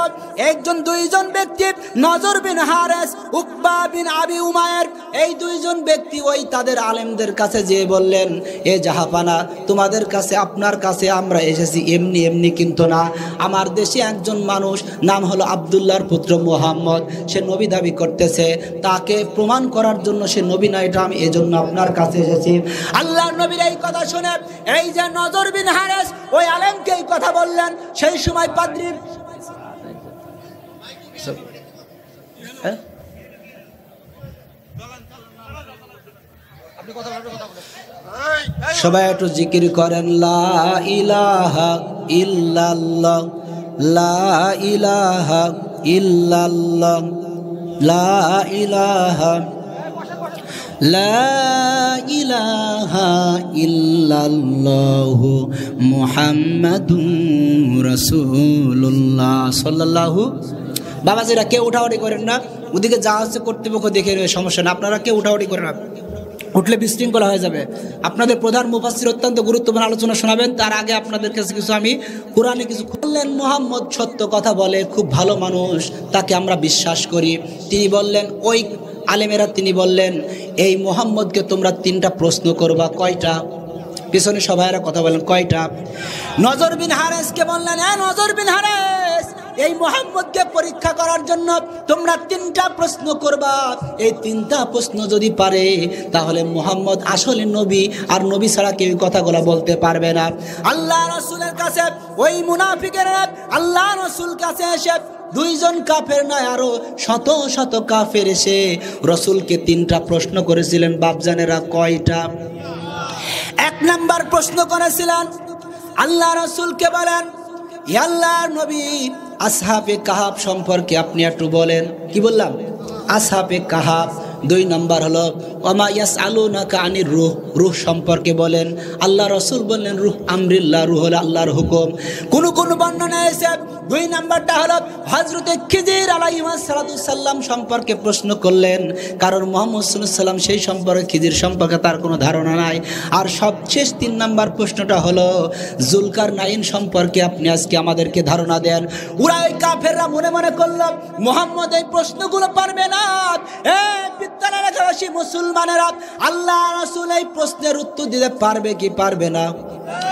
একজন দুইজন ব্যক্তি, নজর বিন হারেস, উকবা বিন আবি উমায়ের, এই দুইজন ব্যক্তি ওই তাদের আলেমদের কাছে যেয়ে বললেন, এ জাহাপানা, তোমাদের কাছে, আপনার কাছে আমরা এসেছি এমনি এমনি কিন্তু না। আমার দেশে একজন মানুষ, নাম হলো আব্দুল্লাহর পুত্র মুহাম্মদ, সে নবী দাবি করতেছে, তাকে প্রমাণ করার জন্য সে নবী না, এটা আমি এজন্য আপনার কাছে এসেছি। আল্লাহর নবীর এই কথা শুনে এই যে নজর বিন হারেস ওই আলেমকে এই কথা বললেন, সেই সময় পাদ্রী সবাই একটু জিকির করেন, লা ইলাহা ইল্লাল্লাহ, লা ইলাহা ইল্লাল্লাহ, লা ইলাহা, লা ইলাহা ইল্লাল্লাহু মুহাম্মাদুর রাসূলুল্লাহ সাল্লাল্লাহু। বাবাজিরা, কেউ উঠাউঠি করেন না, ওদিকে যা হচ্ছে কর্তৃপক্ষ দেখে নেবে, সমস্যা না, আপনারা কেউ উঠাউঠি করেন না, উঠলে বিশৃঙ্খলা হয়ে যাবে। আপনাদের প্রধান মুফাসসির অত্যন্ত গুরুত্বপূর্ণ আলোচনা শোনাবেন, তার আগে আপনাদের কাছে কিছু আমি কোরআনে কিছু বললেন। মুহাম্মদ সত্য কথা বলে, খুব ভালো মানুষ, তাকে আমরা বিশ্বাস করি। তিনি বললেন, ওই আলেমেরা তিনি বললেন, এই মুহাম্মদকে তোমরা 3টা প্রশ্ন করবা। কয়টা? পিছনে সবাইরা কথা বলেন, কয়টা? নজর বিন হারেসকে বললেন, হ্যাঁ নজর বিন হারেস, এই মুহাম্মদকে পরীক্ষা করার জন্য তোমরা 3টা প্রশ্ন করবা। এই 3টা প্রশ্ন যদি পারে, তাহলে মুহাম্মদ আসলে নবী, আর নবী ছাড়া কেউ কথাগুলো বলতে পারবে না। আল্লাহ রাসূলের কাছে ওই মুনাফিকেরা আল্লাহ রাসূল কাছে এসে, দুইজন কাফের নয়, আরো শত শত কাফের এসে রসুলকে 3টা প্রশ্ন করেছিলেন। বাপজানেরা, কয়টা? 1 নাম্বার প্রশ্ন করেছিলেন, আল্লাহ রাসূলকে বলেন, ইয়া আল্লাহর নবী, আসহাবে কাহাফ সম্পর্কে আপনি একটু বলেন। কি বললাম? আসহাবে কাহাফ। 2 নাম্বার হলো ওমা ইয়াসআলুনাকা আনির রূহ, রূহ সম্পর্কে বলেন। আল্লাহ রাসূল বললেন, রূহ আমরিল্লাহ, রূহ হলো আল্লাহর হুকুম। কোন কোন বর্ণনায় এসে 2 নাম্বারটা হলো হযরতে খিজির আলাইহিস সালাম সম্পর্কে প্রশ্ন করলেন, কারণ মুহাম্মদ সাল্লাল্লাহু আলাইহি ওয়াসাল্লাম সেই সম্পর্কে, খিজির সম্পর্কে তার কোনো ধারণা নাই। আর সবশেষ 3 নাম্বার প্রশ্নটা হলো জুলকারনাইন সম্পর্কে আপনি আজকে আমাদেরকে ধারণা দেন। ওরা ওই কাফেররা মনে মনে করলো, মুহাম্মদ এই প্রশ্নগুলো পারবে না। মুসলমানেরা, আল্লাহ রাসূল এই প্রশ্নের উত্তর দিতে পারবে কি পারবে না?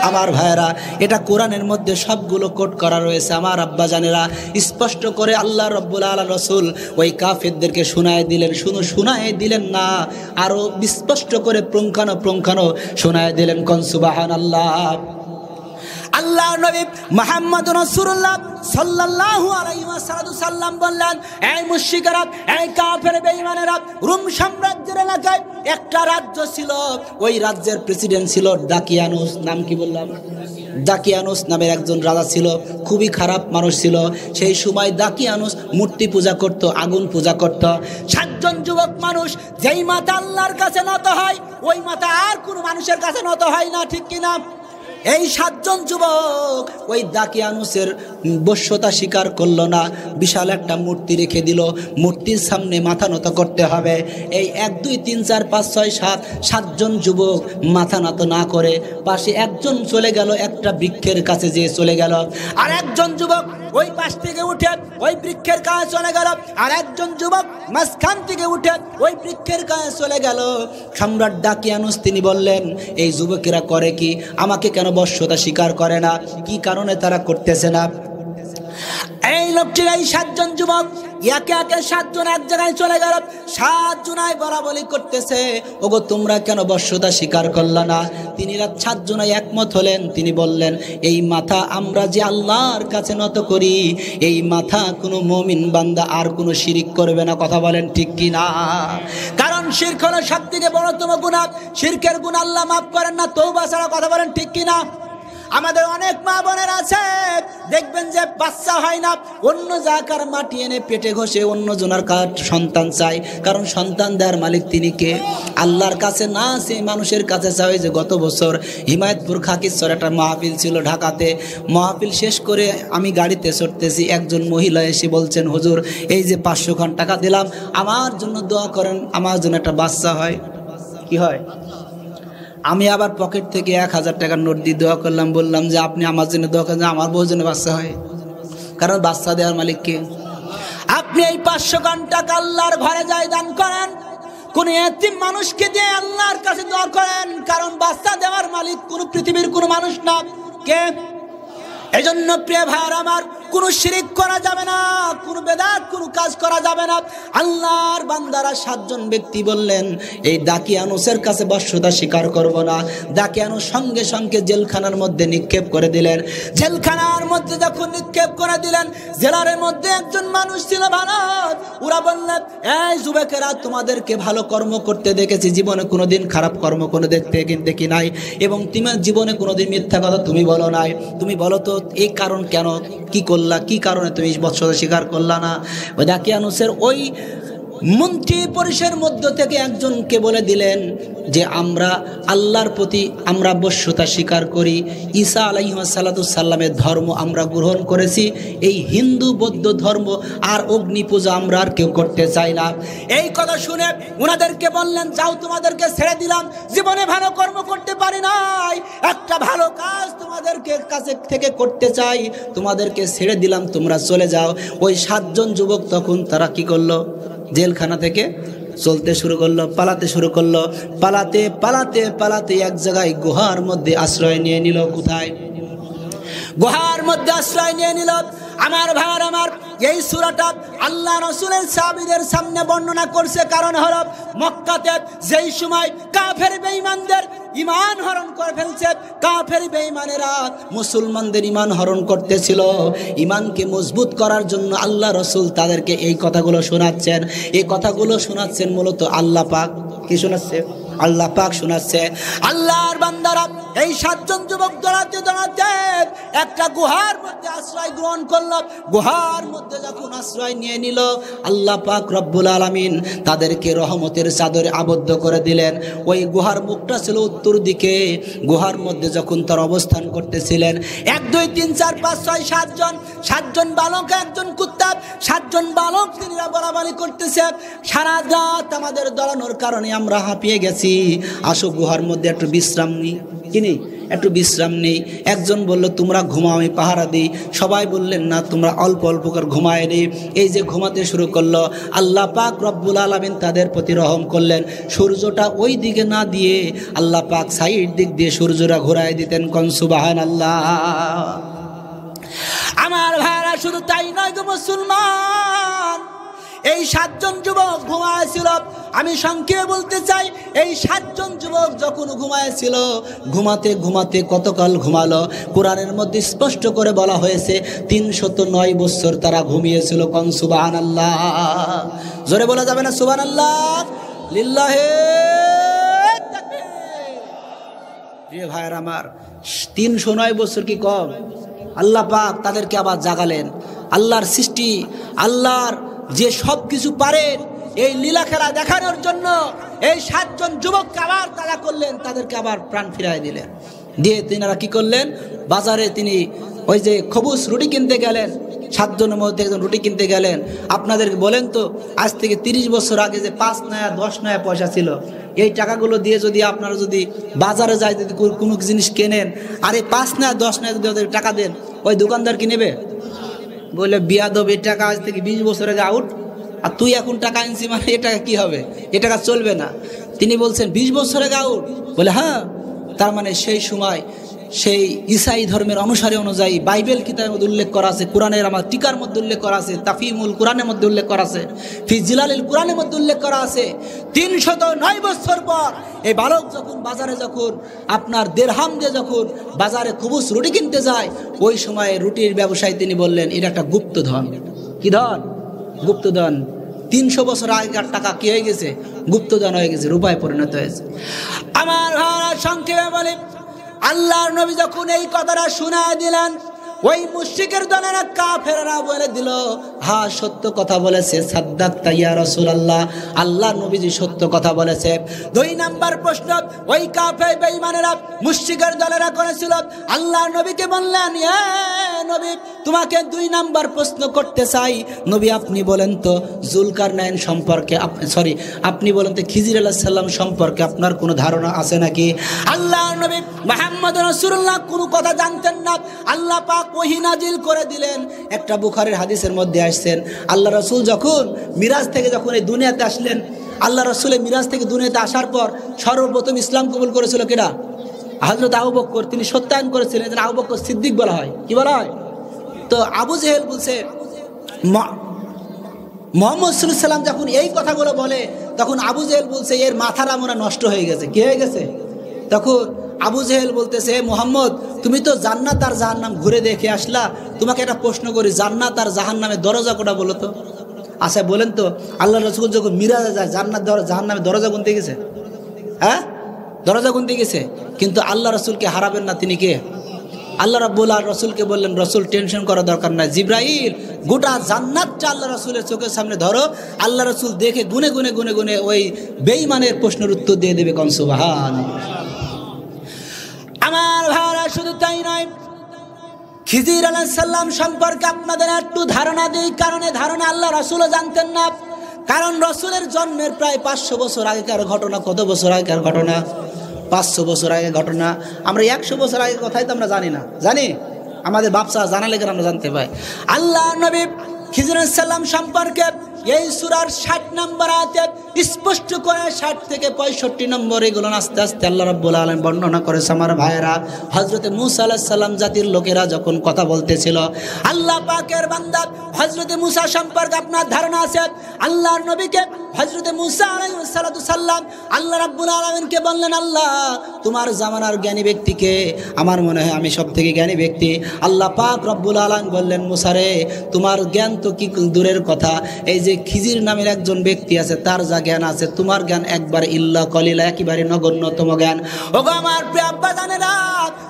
আমার ভাইয়েরা, এটা কোরআনের মধ্যে সবগুলো কোট করা রয়েছে। আমার আব্বা জানেরা, স্পষ্ট করে আল্লাহ রাব্বুল আলামিন রাসূল ওই কাফেরদেরকে শোনায় দিলেন। শোনায় দিলেন না, আরো স্পষ্ট করে পুঙ্খানো শোনায় দিলেন। কোন সুবহানাল্লাহ। আল্লাহ নবী মুহাম্মদ রাসূলুল্লাহ সাল্লাল্লাহু আলাইহি ওয়াসাল্লাম বললেন, এই মুশরিকরা, এই কাফের বেঈমানেরা, রোম সাম্রাজ্যের এলাকায় একটা রাজ্য ছিল। ওই রাজ্যের প্রেসিডেন্ট ছিল দাকিয়ানুস। নাম কি বললাম? দাকিয়ানুস নামের একজন রাজা ছিল, খুবই খারাপ মানুষ ছিল। সেই সময় দাকিয়ানুস মূর্তি পূজা করত, আগুন পূজা করত। 7 জন যুবক মানুষ, যেই মাথা আল্লাহর কাছে নত হয় ওই মাথা আর কোনো মানুষের কাছে নত হয় না, ঠিক কিনা? এই 7 জন যুবক ওই দাকিয়ানুসের বশ্যতা স্বীকার করলো না, বিশাল একটা মূর্তি রেখে দিল। মূর্তির সামনে মাথা নত করতে হবে। এই 1 2 3 4 5 6 7 7 জন যুবক মাথা নত না করে পাশে একজন চলে গেল, একটা বৃক্ষের কাছে যেয়ে চলে গেল। আর একজন যুবক ওই পাশ থেকে উঠে ওই বৃক্ষের কাছে চলে গেল। আর একজন যুবক মাঝখান থেকে উঠে ওই বৃক্ষের কাছে চলে গেল। সম্রাট দাকিয়ানুস তিনি বললেন, এই যুবকেরা করে কি? আমাকে কেন বশ্যতা স্বীকার করে না? কি কারণে তারা করতেছে না? এই লোকটির এই 7 জন যুবক একে একে 7 জন এক জায়গায় চলে গেল। 7 জনাই বলাবলি করতেছে, ওগো তোমরা কেন বশ্যতা স্বীকার করলা না? তিনি 7 জনাই একমত হলেন। তিনি বললেন, এই মাথা আমরা যে আল্লাহর কাছে নত করি, এই মাথা কোনো মুমিন বান্দা আর কোনো শিরিক করবে না। কথা বলেন ঠিক কি না? কারণ শিরক হলো সবথেকে বড়তম গুনাহ। শিরকের গুনাহ আল্লাহ মাফ করেন না তওবা ছাড়া। কথা বলেন ঠিক কি না? আমাদের অনেক মা বোনের আছে, দেখবেন যে বাচ্চা হয় না, অন্য জায়গার মাটি এনে পেটে ঘষে অন্য জনের সন্তান চাই। কারণ সন্তান দেওয়ার মালিক তিনি কে? আল্লাহর কাছে না, সেই মানুষের কাছে চাই। যে গত বছর হিমায়তপুর খাকিশ্বর একটা মাহফিল ছিল ঢাকাতে। মাহফিল শেষ করে আমি গাড়িতে চড়তেছি, একজন মহিলা এসে বলছেন, হুজুর এই যে 500 খান টাকা দিলাম, আমার জন্য দোয়া করেন, আমার জন্য একটা বাচ্চা হয়। কি হয়? আমি আবার পকেট থেকে 1000 টাকার নোট দিয়ে দোয়া করলাম। বললাম যে আপনি আমার জন্য দোয়া করেন, আমার বউর জন্য বাচ্চা হয়। কারণ বাচ্চা দেওয়ার মালিক কে? আপনি এই 500 খান টাকা আল্লাহর ঘরে যাই দান করেন, কোন এতিম মানুষকে দিয়ে আল্লাহর কাছে দোয়া করেন। কারণ বাচ্চা দেওয়ার মালিক কোন পৃথিবীর কোন মানুষ না। কে? এজন্য প্রিয় ভাইরা আমার, কোনো শিরিক করা যাবে না, কোনো বেদাত কোনো কাজ করা যাবে না। আল্লাহর বান্দারা 7 জন ব্যক্তি বললেন, এই দাকিয়ানুসের কাছে বশ্যতা স্বীকার করব না। দাকিয়ানুস সঙ্গে সঙ্গে জেলখানার মধ্যে নিক্ষেপ করে দিলেন। জেলখানার মধ্যে যখন নিক্ষেপ করে দিলেন, জেলারের মধ্যে একজন মানুষ ছিল ভারত। ওরা বললেন, এই যুবকেরা, তোমাদেরকে ভালো কর্ম করতে দেখেছি, জীবনে কোনোদিন খারাপ কর্ম কোনো দেখি নাই, এবং তোমার জীবনে কোনোদিন মিথ্যা কথা তুমি বলো নাই। তুমি বলো তো এই কারণ কেন, কি করলা, কি কারণে তুমি বশ্যতা স্বীকার করলা না? ওই দাকিয়ানুসের ওই মন্ত্রী পরিষদের মধ্য থেকে একজনকে বলে দিলেন যে আমরা আল্লাহর প্রতি আমরা বশ্যতা স্বীকার করি, ঈসা আলাইহিস সালামের ধর্ম আমরা গ্রহণ করেছি, এই হিন্দু বৌদ্ধ ধর্ম আর অগ্নি পূজা আমরা আর কেউ করতে চাই না। এই কথা শুনে ওনাদেরকে বললেন, যাও তোমাদেরকে ছেড়ে দিলাম, জীবনে ভালো কর্ম করতে পারি নাই, একটা ভালো কাজ তোমাদেরকে কাছে থেকে করতে চাই, তোমাদেরকে ছেড়ে দিলাম, তোমরা চলে যাও। ওই 7 জন যুবক তখন তারা কি করলো? জেলখানা থেকে চলতে শুরু করলো, পালাতে শুরু করলো। পালাতে পালাতে পালাতে এক জায়গায় গুহার মধ্যে আশ্রয় নিয়ে নিল। কোথায়? গুহার মধ্যে আশ্রয় নিয়ে নিল। আমার ভাইয়ার আমার, এই সূরাটা আল্লাহ রাসূলের সাহাবীদের সামনে বর্ণনা করছে। কারণ হলো মক্কাতে যেই সময় কাফের বেঈমানদের ঈমান হরণ করে ফেলছে, কাফের বেঈমানেরা মুসলমানদের ঈমান হরণ করতেছিল, ঈমানকে মজবুত করার জন্য আল্লাহ রাসূল তাদেরকে এই কথাগুলো শোনাচ্ছেন। এই কথাগুলো শোনাচ্ছেন মূলত আল্লাহ পাক। কি শোনাচ্ছে? আল্লাহ পাক শোনাচ্ছে। আল্লাহর বান্দারা এই 7 জন যুবক দৌড়াতে দৌড়াতে একটা গুহার মধ্যে আশ্রয় গ্রহণ করল। গুহার মধ্যে যখন আশ্রয় নিয়ে নিল, আল্লাহ পাক রব্বুল আলামিন তাদেরকে রহমতের চাদরে আবদ্ধ করে দিলেন। ওই গুহার মুখটা ছিল উত্তর দিকে। গুহার মধ্যে যখন তার অবস্থান করতেছিলেন, 1 2 3 4 5 6 7 জন বালক, একজন কুত্তাব, 7 জন বালক তিনিরা বলাবলি করতেছে, সারা রাত আমাদের দৌড়ানোর কারণে আমরা হাঁপিয়ে গেছি, আসো গুহার মধ্যে একটু বিশ্রাম নিই। কি নেই? একটু বিশ্রাম নেই। একজন বলল, তোমরা ঘুমাও, আমি পাহারা দিই। সবাই বললেন, না, তোমরা অল্প অল্প করে ঘুমায় নেই। এই যে ঘুমাতে শুরু করলো, আল্লাহ পাক রব্বুল আলামিন তাদের প্রতি রহম করলেন। সূর্যটা ওই দিকে না দিয়ে আল্লাহ পাক সাইড দিক দিয়ে সূর্যটা ঘোরায় দিতেন। কোন সুবহানাল্লাহ। আমার ভাইরা, শুধু তাই নয় গো মুসলমান, এই 7 জন যুবক ঘুমায়েছিল। আমি সংক্ষেপে বলতে চাই, এই 7 জন যুবক যখন ঘুমায়েছিল, ঘুমাতে ঘুমাতে কতকাল ঘুমালো? কোরআনের মধ্যে স্পষ্ট করে বলা হয়েছে 309 বছর তারা ঘুমিয়েছিল। কোন সুবহানাল্লাহ, জোরে বলা যাবে না সুবহানাল্লাহ? লিল্লাহে তাকবীর। প্রিয় ভাইরা আমার, 309 বছর কি কম? আল্লাহ পাক তাদেরকে আবার জাগালেন। আল্লাহর সৃষ্টি, আল্লাহর যে সব কিছু পারেন, এই লীলা খেলা দেখানোর জন্য এই 7 জন যুবককে আবার তাজা করলেন, তাদেরকে আবার প্রাণ ফিরিয়ে দিলেন। দিয়ে তিনারা কি করলেন? বাজারে তিনি ওই যে খবুজ রুটি কিনতে গেলেন। 7 জনের মধ্যে একজন রুটি কিনতে গেলেন। আপনাদেরকে বলেন তো, আজ থেকে 30 বছর আগে যে 5 নয়া 10 নয়া পয়সা ছিল, এই টাকাগুলো দিয়ে যদি আপনারা যদি বাজারে যায়, যদি কোনো জিনিস কেনেন, আর এই 5 নয়া 10 নয়া যদি ওদের টাকা দেন, ওই দোকানদার কি নেবে? বলে বিয়াদব, এই টাকা আজ থেকে 20 বছর আগে আউট, আর তুই এখন টাকা আনছি, মানে এ টাকা কি হবে? এ টাকা চলবে না। তিনি বলছেন 20 বছর আগে আউট। বলে হ্যাঁ। তার মানে সেই সময় সেই ঈসাই ধর্মের অনুসারী অনুযায়ী বাইবেল কিতাবের মধ্যে উল্লেখ করা আছে, কোরআনের আমার টিকার মধ্যে উল্লেখ করা আছে, তাফিমুল কোরআনের মধ্যে উল্লেখ করা আছে, ফি জিলালিল কোরআনের মধ্যে উল্লেখ করা আছে 309 বছর পর এই বালক যখন বাজারে, যখন আপনার দেড়হাম দিয়ে যখন বাজারে খুবুস রুটি কিনতে যায়, ওই সময় রুটির ব্যবসায়ী তিনি বললেন এটা একটা গুপ্তধন। কি ধন? গুপ্তধন। 300 বছর আগেকার টাকা কি হয়ে গেছে? গুপ্তধন হয়ে গেছে, রূপায় পরিণত হয়েছে। আমার সংক্ষেপে বলে, আল্লাহর নবী যখন এই কথাটা শোনায় দিলেন, ওই মুশরিকের দলেরা কাফেররা বলে দিল, হ্যাঁ সত্য কথা বলেছে, সাদ্দাক্তা ইয়া রাসূলুল্লাহ, আল্লাহর নবীজি সত্য কথা বলেছে। 2 নাম্বার প্রশ্ন ওই কাফের বেঈমানেরা মুশরিকের দলেরা করেছিল। আল্লাহর নবীকে বললেন, ইয়া নবী, তোমাকে 2 নাম্বার প্রশ্ন করতে চাই। নবী আপনি বলেন তো জুলকারনাইন সম্পর্কে, আপনি বলেন তো খিজির আলাইহিস সালাম সম্পর্কে আপনার কোনো ধারণা আছে নাকি? আল্লাহর নবী মুহাম্মদ রাসূলুল্লাহ কোনো কথা জানতেন না। আল্লাহ পাক ওহী নাজিল করে দিলেন। একটা বুখারীর হাদিসের মধ্যে আসছেন, আল্লাহ রাসূল যখন মিরাজ থেকে যখন এই দুনিয়াতে আসলেন, আল্লাহ রাসূলের মিরাজ থেকে দুনিয়াতে আসার পর সর্বপ্রথম ইসলাম কবুল করেছিল কেডা? হযরত আবু বকর। তিনি সত্যায়ন করেছিলেন, এজন্য আবু বকর সিদ্দিক বলা হয়। কি বলা হয়? তো আবু জেহেল বলছে, মুহাম্মদ সাল্লাল্লাহু আলাইহি সাল্লাম যখন এই কথাগুলো বলে, তখন আবু জেহেল বলছে এর মাথাটা মনে নষ্ট হয়ে গেছে। কি হয়ে গেছে? তখন আবু জেহেল বলতেছে, মুহাম্মদ তুমি তো জান্নাত আর জাহান্নাম ঘুরে দেখে আসলা, তোমাকে একটা প্রশ্ন করি, জান্নাত আর জাহান্নামের দরজা কোটা বলো তো? আচ্ছা বলেন তো, আল্লাহ রাসূল যখন মিরাজে যায়, জান্নাত জাহান্নামের দরজা গুনতে গেছে? হ্যাঁ, দরজা গুনতে গেছে। কিন্তু আল্লাহ রাসূলকে হারাবেন না, তিনি কে? আল্লাহ রাব্বুল আলামিন রাসূলকে বললেন, রাসূল টেনশন করার দরকার নাই, জিবরাইল গোটা জান্নাতটা আল্লাহ রাসূলের চোখের সামনে ধরো, আল্লাহ রাসূল দেখে গুনে গুনে গুনে গুনে ওই বেঈমানের প্রশ্নের উত্তর দিয়ে দেবে। কোন সুবহানাল্লাহ। আমার ভাইরা, শুধু তাই নয়, খিজির আলাইহিস সালাম সম্পর্কে আপনাদের একটু ধারণা দিই, কারণ এই ধারণা আল্লাহ রাসূলও জানতেন না। কারণ রাসূলের জন্মের প্রায় 500 বছর আগেকার ঘটনা। কত বছর আগেকার ঘটনা? 500 বছর আগে ঘটনা। আমরা 100 বছর আগের কথাই তো আমরা জানি না। জানি? আমাদের বাপসা জানালে কেন আমরা জানতে পাই। আল্লাহ নবী খিজির আলাইহিস সালাম সম্পর্কে এই সূরার 60 নম্বর আয়াতে স্পষ্ট করে 60 থেকে 65 নম্বর এগুলো আস্তে আস্তে আল্লাহ রাব্বুল আলামিন বর্ণনা করেছে। আমার ভাইয়েরা, হযরতে মূসা আলাইহিস সালাম জাতির লোকেরা যখন কথা বলতেছিল, আল্লাহ পাকের বান্দা হযরতে মূসা সম্পর্কে আপনার ধারণা আছে? আল্লাহর নবীকে হযরতে মূসা আলাইহিস সালাম আল্লাহ রাব্বুল আলামিনকে বললেন, আল্লাহ তোমার জামানার জ্ঞানী ব্যক্তিকে, আমার মনে হয় আমি সব থেকে জ্ঞানী ব্যক্তি। আল্লাহ পাক রব্বুল আলামিন বললেন, মূসা রে, তোমার জ্ঞান তো কি দূরের কথা, এই যে খিজির নামের একজন ব্যক্তি আছে, তার যা জ্ঞান আছে, তোমার জ্ঞান একবার ইল্লা কলিলা, একেবারে নগণ্যতম জ্ঞান। ওগো আমার প্রিয় আব্বা জানেরা,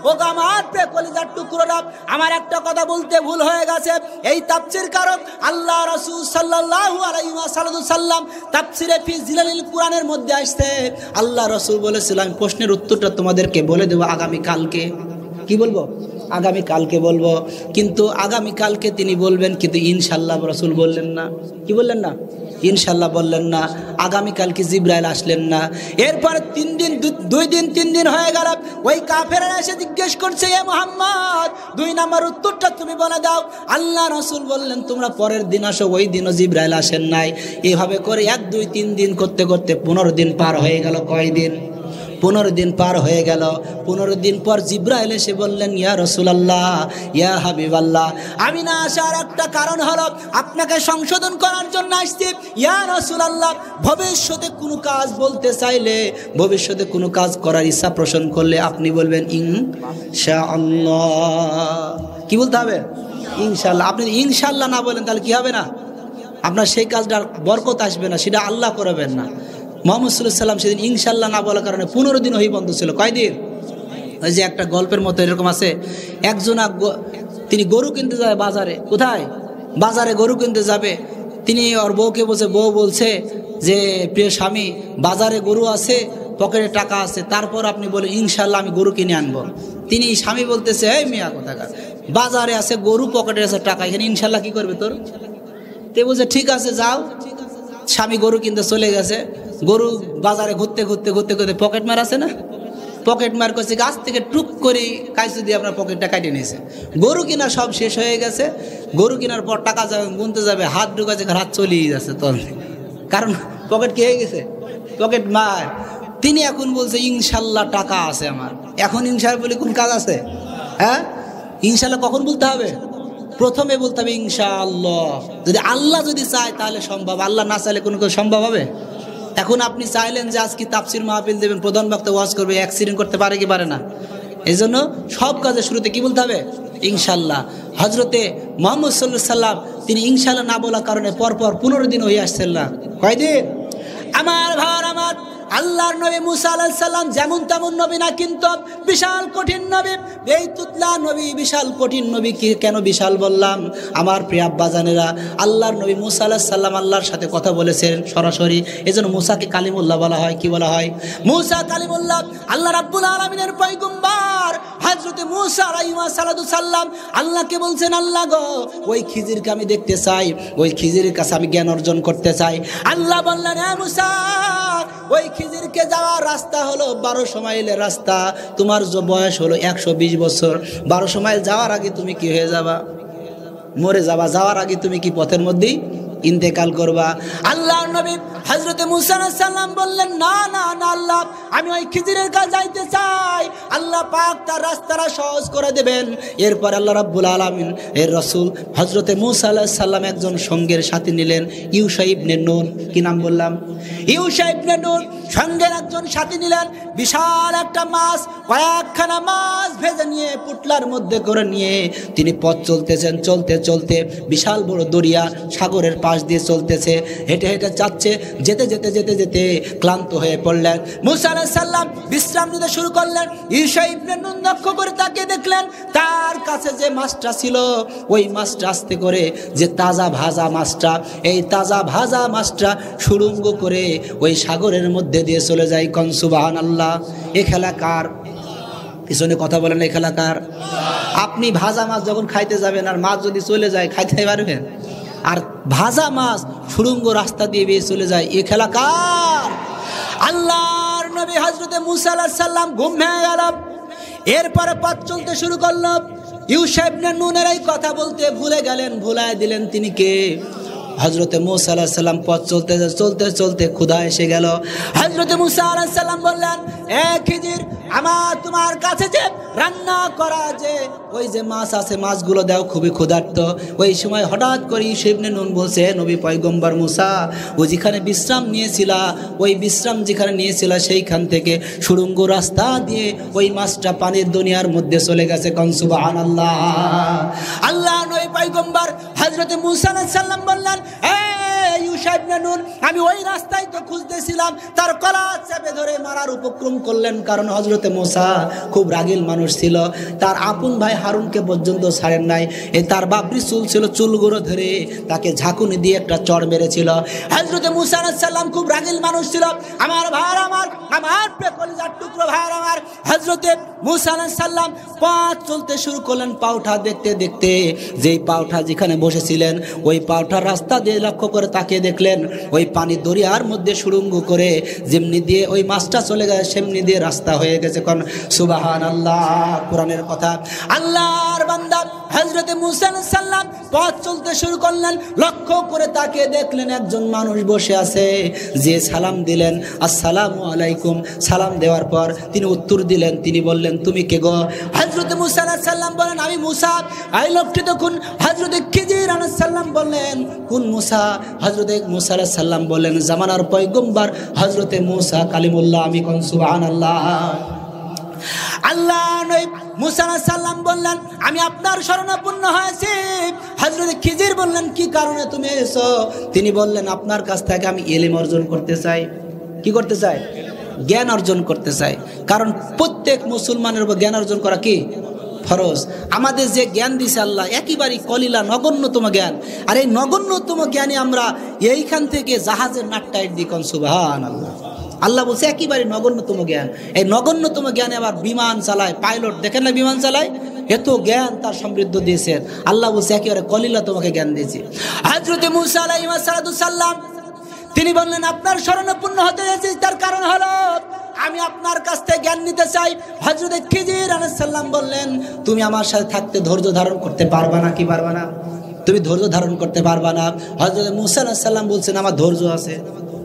ওগো আমার প্রিয় কলিজার টুকরোরা, আমার একটা কথা বলতে ভুল হয়ে গেছে। এই তাফসীর কারক আল্লাহ রাসূল সাল্লাল্লাহু আলাইহি ওয়াসাল্লাম তাফসীরে ফি জিলালিল কোরআনের মধ্যে আসছে, আল্লাহ রাসূল বলেছিলেন, প্রশ্নের উত্তরটা তোমাদেরকে বলে দেব আগামী কালকে। কি বলবো? আগামী কালকে বলবো। কিন্তু আগামী কালকে তিনি বলবেন, কিন্তু ইনশাআল্লাহ রাসূল বললেন না। কি বললেন না? ইনশাআল্লাহ বললেন না। আগামী কালকে জিবরাইল আসলেন না। এরপর 3 দিন 2 দিন 3 দিন হয়ে গেল। ওই কাফেররা এসে জিজ্ঞেস করছে, এ মুহাম্মদ 2 নম্বর উত্তরটা তুমি বলে দাও। আল্লাহ রাসূল বললেন, তোমরা পরের দিন আসো। ওই দিনও জিবরাইল আসেন নাই। এভাবে করে 1 2 3 দিন করতে করতে 15 দিন পার হয়ে গেল। কয় দিন? 15 দিন পার হয়ে গেল। 15 দিন পর জিব্রাইল এসে বললেন, ইয়া রাসূলুল্লাহ, ইয়া হাবিবাল্লাহ, আমি না আসার একটা কারণ হলো আপনাকে সংশোধন করার জন্য আসছি। ইয়া রাসূলুল্লাহ, ভবিষ্যতে কোনো কাজ বলতে চাইলে, ভবিষ্যতে কোনো কাজ করার ইচ্ছা পোষণ করলে আপনি বলবেন ইনশাআল্লাহ। কি বলতে হবে? ইনশাআল্লাহ। আপনি ইনশাআল্লাহ না বলেন তাহলে কি হবে না? আপনার সেই কাজটার বরকত আসবে না, সেটা আল্লাহ করবেন না। মুহাম্মদ সাল্লাল্লাহু আলাইহি ওয়াসাল্লাম সেদিন ইনশাআল্লাহ না বলার কারণে 15 দিন ওহী বন্ধ ছিল। কয়দিন? ওই যে একটা গল্পের মতো এরকম আছে, একজনা তিনি গরু কিনতে যায় বাজারে। কোথায়? বাজারে গরু কিনতে যাবে। তিনি ওর বউকে বলছে, বউ বলছে যে প্রিয় স্বামী, বাজারে গরু আছে, পকেটে টাকা আছে, তারপর আপনি বলে ইনশাআল্লাহ আমি গরু কিনে আনবো। তিনি স্বামী বলতেছে, এই মিয়া কোথাকার, বাজারে আছে গরু, পকেটে আছে টাকা, এখানে ইনশাআল্লাহ কি করবে তোর? তে বলছে ঠিক আছে যাও। স্বামী গরু কিনতে চলে গেছে। গরু বাজারে ঘুরতে ঘুরতে ঘুরতে ঘুরতে পকেট মার আছে না, পকেট মার করছে, গাছ থেকে টুক করে কাইছে দিয়ে আপনার পকেটটা কাটে নিয়েছে। গরু কিনা সব শেষ হয়ে গেছে। গরু কেনার পর টাকা যাবে গুনতে যাবে, হাত ঢুকাছে, হাত চলিয়ে যাচ্ছে তোর, কারণ পকেট কি হয়ে গেছে, পকেট মার। তিনি এখন বলছে ইনশাল্লাহ টাকা আছে আমার। এখন ইনশাল্লাহ বলে কোন কাজ আছে? হ্যাঁ, ইনশাল্লাহ কখন বলতে হবে? প্রথমে বলতে হবে ইনশাআল্লাহ। যদি আল্লাহ যদি চায় তাহলে সম্ভব, আল্লাহ না চাইলে কোনো কিছু সম্ভব হবে? এখন আপনি চাইলেন যে আজকে তাফসির মাহফিল দেবেন, প্রধান বক্তা ওয়াজ করবে, অ্যাক্সিডেন্ট করতে পারে কি পারে না? এই জন্য সব কাজের শুরুতে কি বলতে হবে? ইনশাআল্লাহ। হজরতে মুহাম্মদ সাল্লাল্লাহু আলাইহি ওয়াসাল্লাম তিনি ইনশাআল্লাহ না বলার কারণে পরপর 15 দিন হয়ে আসছেন না। কয়দিন? আমার ভাই আমার, আল্লাহর নবী মুসা আলাইহিস সালাম যেমন তেমন নবী না, কিন্তু বিশাল কঠিন নবী। এই তুতলা নবী, বিশাল কঠিন নবী। কি কেন বিশাল বললাম? আমার প্রিয় আব্বাজানেরা, আল্লাহর নবী মুসা আলাইহিস সালাম আল্লাহর সাথে কথা বলেছেন সরাসরি, এজন্য মুসাকে কালিমুল্লাহ বলা হয়। কি বলা হয়? মুসা কালিমুল্লাহ, আল্লাহ রাব্বুল আলামিনের পয়গম্বর হযরতে মুসা আলাইহিস সালাম আল্লাহকে বলছেন, আল্লাহ গো, ওই খিজিরকে আমি দেখতে চাই, ওই খিজিরের কাছে আমি জ্ঞান অর্জন করতে চাই। আল্লাহ বললেন, হে মুসা, ওই খিজিরকে যাওয়ার রাস্তা হলো 1200 মাইলের রাস্তা। তোমার যে বয়স হলো 120 বছর, 1200 মাইল যাওয়ার আগে তুমি কি হয়ে যাবা? মরে যাবা। যাওয়ার আগে তুমি কি পথের মধ্যেই ইন্তেকাল করবা? আল্লাহর নবী হযরতে মুসা আলাইহিস সালাম বললেন, না না না আল্লাহ, আমি ওই খিজিরের কাছে যাইতে চাই। আল্লাহ পাক তার রাস্তাটা সহজ করে দেবেন। এরপর আল্লাহ রাব্বুল আলামিন এর রাসূল হযরতে মুসা আলাইহিস সালাম একজন সঙ্গের সাথে নিলেন, ইউশা ইবনে নূন। কি নাম বললাম? ইউশা ইবনে নূন সঙ্গের একজন সাথে নিলেন। বিশাল একটা মাছ, কয়েকখানা মাছ ভেজে নিয়ে পুটলার মধ্যে করে নিয়ে তিনি পথ চলতেছেন। চলতে চলতে বিশাল বড় দরিয়া সাগরের পাশ দিয়ে চলতেছে, হেঁটে হেঁটে যাচ্ছে। যেতে যেতে যেতে যেতে ক্লান্ত হয়ে পড়লেন। মুসা আলাইহিস সালাম বিশ্রাম নিতে শুরু করলেন। ইউশা ইবনে নূন লক্ষ্য করে তাকিয়ে দেখলেন তার কাছে যে মাছটা ছিল, ওই মাছটা আস্তে করে, যে তাজা ভাজা মাছটা, এই তাজা ভাজা মাছটা সুড়ঙ্গ করে ওই সাগরের মধ্যে দিয়ে চলে যায়। কোন সুবহানাল্লাহ। এ খেলা কার? পিছনে কথা বলেন, এই খেলা কার? আপনি ভাজা মাছ যখন খাইতে যাবেন আর মাছ যদি চলে যায়, খাইতে পারবেন? আর ভাজা মাছ সুড়ঙ্গ রাস্তা দিয়ে বেরিয়ে চলে যায়, এ খেলা কার? আল্লাহর নবী হযরতে মুসা আলাইহিস সালাম ঘুম ভেঙে গেল। এরপরে পথ চলতে শুরু করল। ইউশা ইবনে নূনের এই কথা বলতে ভুলে গেলেন, ভুলায় দিলেন তিনি কে? হযরতে মুসা আলাইহিস সালাম পথ চলতে চলতে চলতে ক্ষুধা এসে গেল। হযরতে মুসা আলাইহিস সালাম বললেন, এ খিজির, আমার তোমার কাছে যে রান্না করা যে ওই যে মাছ আছে, মাছগুলো দাও, খুবই ক্ষুধার্ত। ওই সময় হঠাৎ করে ইউশা ইবনে নূন বলছে, নবী পয়গম্বর মুসা, ও যেখানে বিশ্রাম নিয়েছিলা, ওই বিশ্রাম যেখানে নিয়েছিলা সেইখান থেকে সুড়ঙ্গ রাস্তা দিয়ে ওই মাছটা পানির দুনিয়ার মধ্যে চলে গেছে। কোন সুবহানাল্লাহ। আল্লাহ নবী পয়গম্বর হযরতে মুসা আলাইহিস সালাম বললেন, ইউশা ইবনে নূন, আমি ওই রাস্তায় তো খুঁজতেছিলাম। তার গলা চেপে ধরে মারার উপক্রম করলেন, কারণ হযরতে মুসা খুব রাগীল মানুষ ছিল। তার আপন ভাই হারুনকে পর্যন্ত ছাড়েন নাই। তার বাবরি চুল ছিল, চুলগুলো ধরে তাকে ঝাঁকুনি দিয়ে একটা চড় মেরেছিল। হযরতে মুসা আলাইহিস সালাম খুব রাগীল মানুষ ছিল। আমার ভাই আমার কলিজার টুকরো ভাই আমার, হযরতে মুসা আলাইহিস সালাম পথ চলতে শুরু করলেন। পাউঠা দেখতে দেখতে যেই পাউঠা যেখানে বসেছিলেন, ওই পাউঠার রাস্তা দিয়ে লক্ষ্য করে তাকিয়ে দেখলেন ওই পানি দরিয়ার মধ্যে সুড়ঙ্গ করে যেমনি দিয়ে ওই মাছটা চলে গেছে সেমনি দিয়ে রাস্তা হয়ে গেছে। কোন সুবহানাল্লাহ, কোরআনের কথা। আল্লাহর বান্দা হযরতে মুসা আলাইহিস সালাম পথ চলতে শুরু করলেন, লক্ষ্য করে তাকে দেখলেন একজন মানুষ বসে আছে, যে সালাম দিলেন আসসালামু আলাইকুম, সালাম দেওয়ার পর তিনি উত্তর দিলেন, তিনি বললেন তুমি কে গো? হযরতে মুসা আলাইহিস সালাম বলেন আমি মুসা। এই লোকটি তখন হযরতে খিজির আলাইহিস সালাম বললেন কোন মুসা? হযরতে মুসা আলাইহিস সালাম বললেন জামানার পয়গম্বর হযরতে মুসা কালিমুল্লাহ। আমি কোন সুবহানাল্লাহ। আল্লাহ নবী মুসা আলাইহিস সালাম বললেন আমি আপনার শরণাপন্ন হয়েছি। হযরতে খিজির বললেন কি কারণে তুমি এসেছো? তিনি বললেন আপনার কাছ থেকে আমি ইলম অর্জন করতে চাই। কি করতে চাই? জ্ঞান অর্জন করতে চাই। কারণ প্রত্যেক মুসলমানের উপর জ্ঞান অর্জন করা কি ফরজ। আমাদের যে জ্ঞান দিছে আল্লাহ একেবারেই কলিলা নগণ্যতম জ্ঞান, আর এই নগণ্যতম জ্ঞানে আমরা এইখান থেকে জাহাজের নাট্টাইট দিই। কোন সুবহানাল্লাহ। আল্লাহ বলছে একেবারে নগণ্যতম জ্ঞান। এই নগণ্যতম জ্ঞানে আবার বিমান চালায়, পাইলট দেখেন না বিমান চালায়, এত জ্ঞান তার সমৃদ্ধ দিয়েছেন। আল্লাহ বলছে একেবারে কলিলা তোমাকে জ্ঞান দিয়েছে। হযরতে মুসা আলাইহিস সালাম তিনি বললেন আপনার শরণাপন্ন হতে এসেছি, তার কারণ হলো আমি আপনার কাছ থেকে জ্ঞান নিতে চাই। হযরতে খিজির আলাইহিস সালাম বললেন তুমি আমার সাথে থাকতে ধৈর্য ধারণ করতে পারবা না? কি পারবা না? তুমি ধৈর্য ধারণ করতে পারবা না? হযরতে মুসা আলাইহিস সালাম বলছেন আমার ধৈর্য আছে।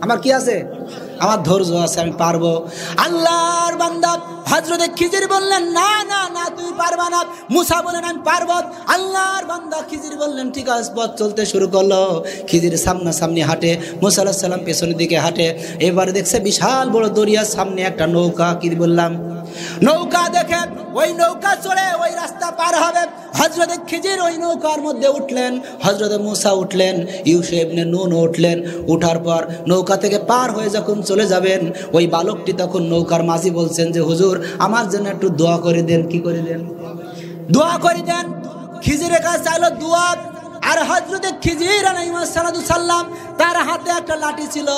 আমার কি আছে? আমার ধৈর্য আছে, আমি পারবো। আল্লাহর বান্দা হযরতে খিজির বললেন না না না তুমি পারবা না। মুসা বলেন আমি পারবো। আল্লাহর বান্দা খিজির বললেন ঠিক আছে। পথ চলতে শুরু করলো। খিজির সামনাসামনি হাঁটে, মুসা আলাইহিস সালাম পেছনের দিকে হাঁটে। এবারে দেখছে বিশাল বড় দরিয়ার সামনে একটা নৌকা, কি বললাম নৌকা দেখে ওই নৌকা চড়ে ওই রাস্তা পার হবে। হযরতে খিজির ওই নৌকার মধ্যে উঠলেন, হযরতে মুসা উঠলেন, ইউসা ইবনে নুন উঠলেন। উঠার পর নৌকা থেকে পার হয়ে যখন চলে যাবেন, ওই বালকটি তখন নৌকার মাঝি বলছেন যে হুজুর আমার জন্য একটু দোয়া করে দেন। কি করে দেন? দোয়া করে দেন। খিজিরের কাছে চাইলো দোয়া। আর হযরতে খিজির আলাইহিস সালাম তার হাতে একটা লাঠি ছিল,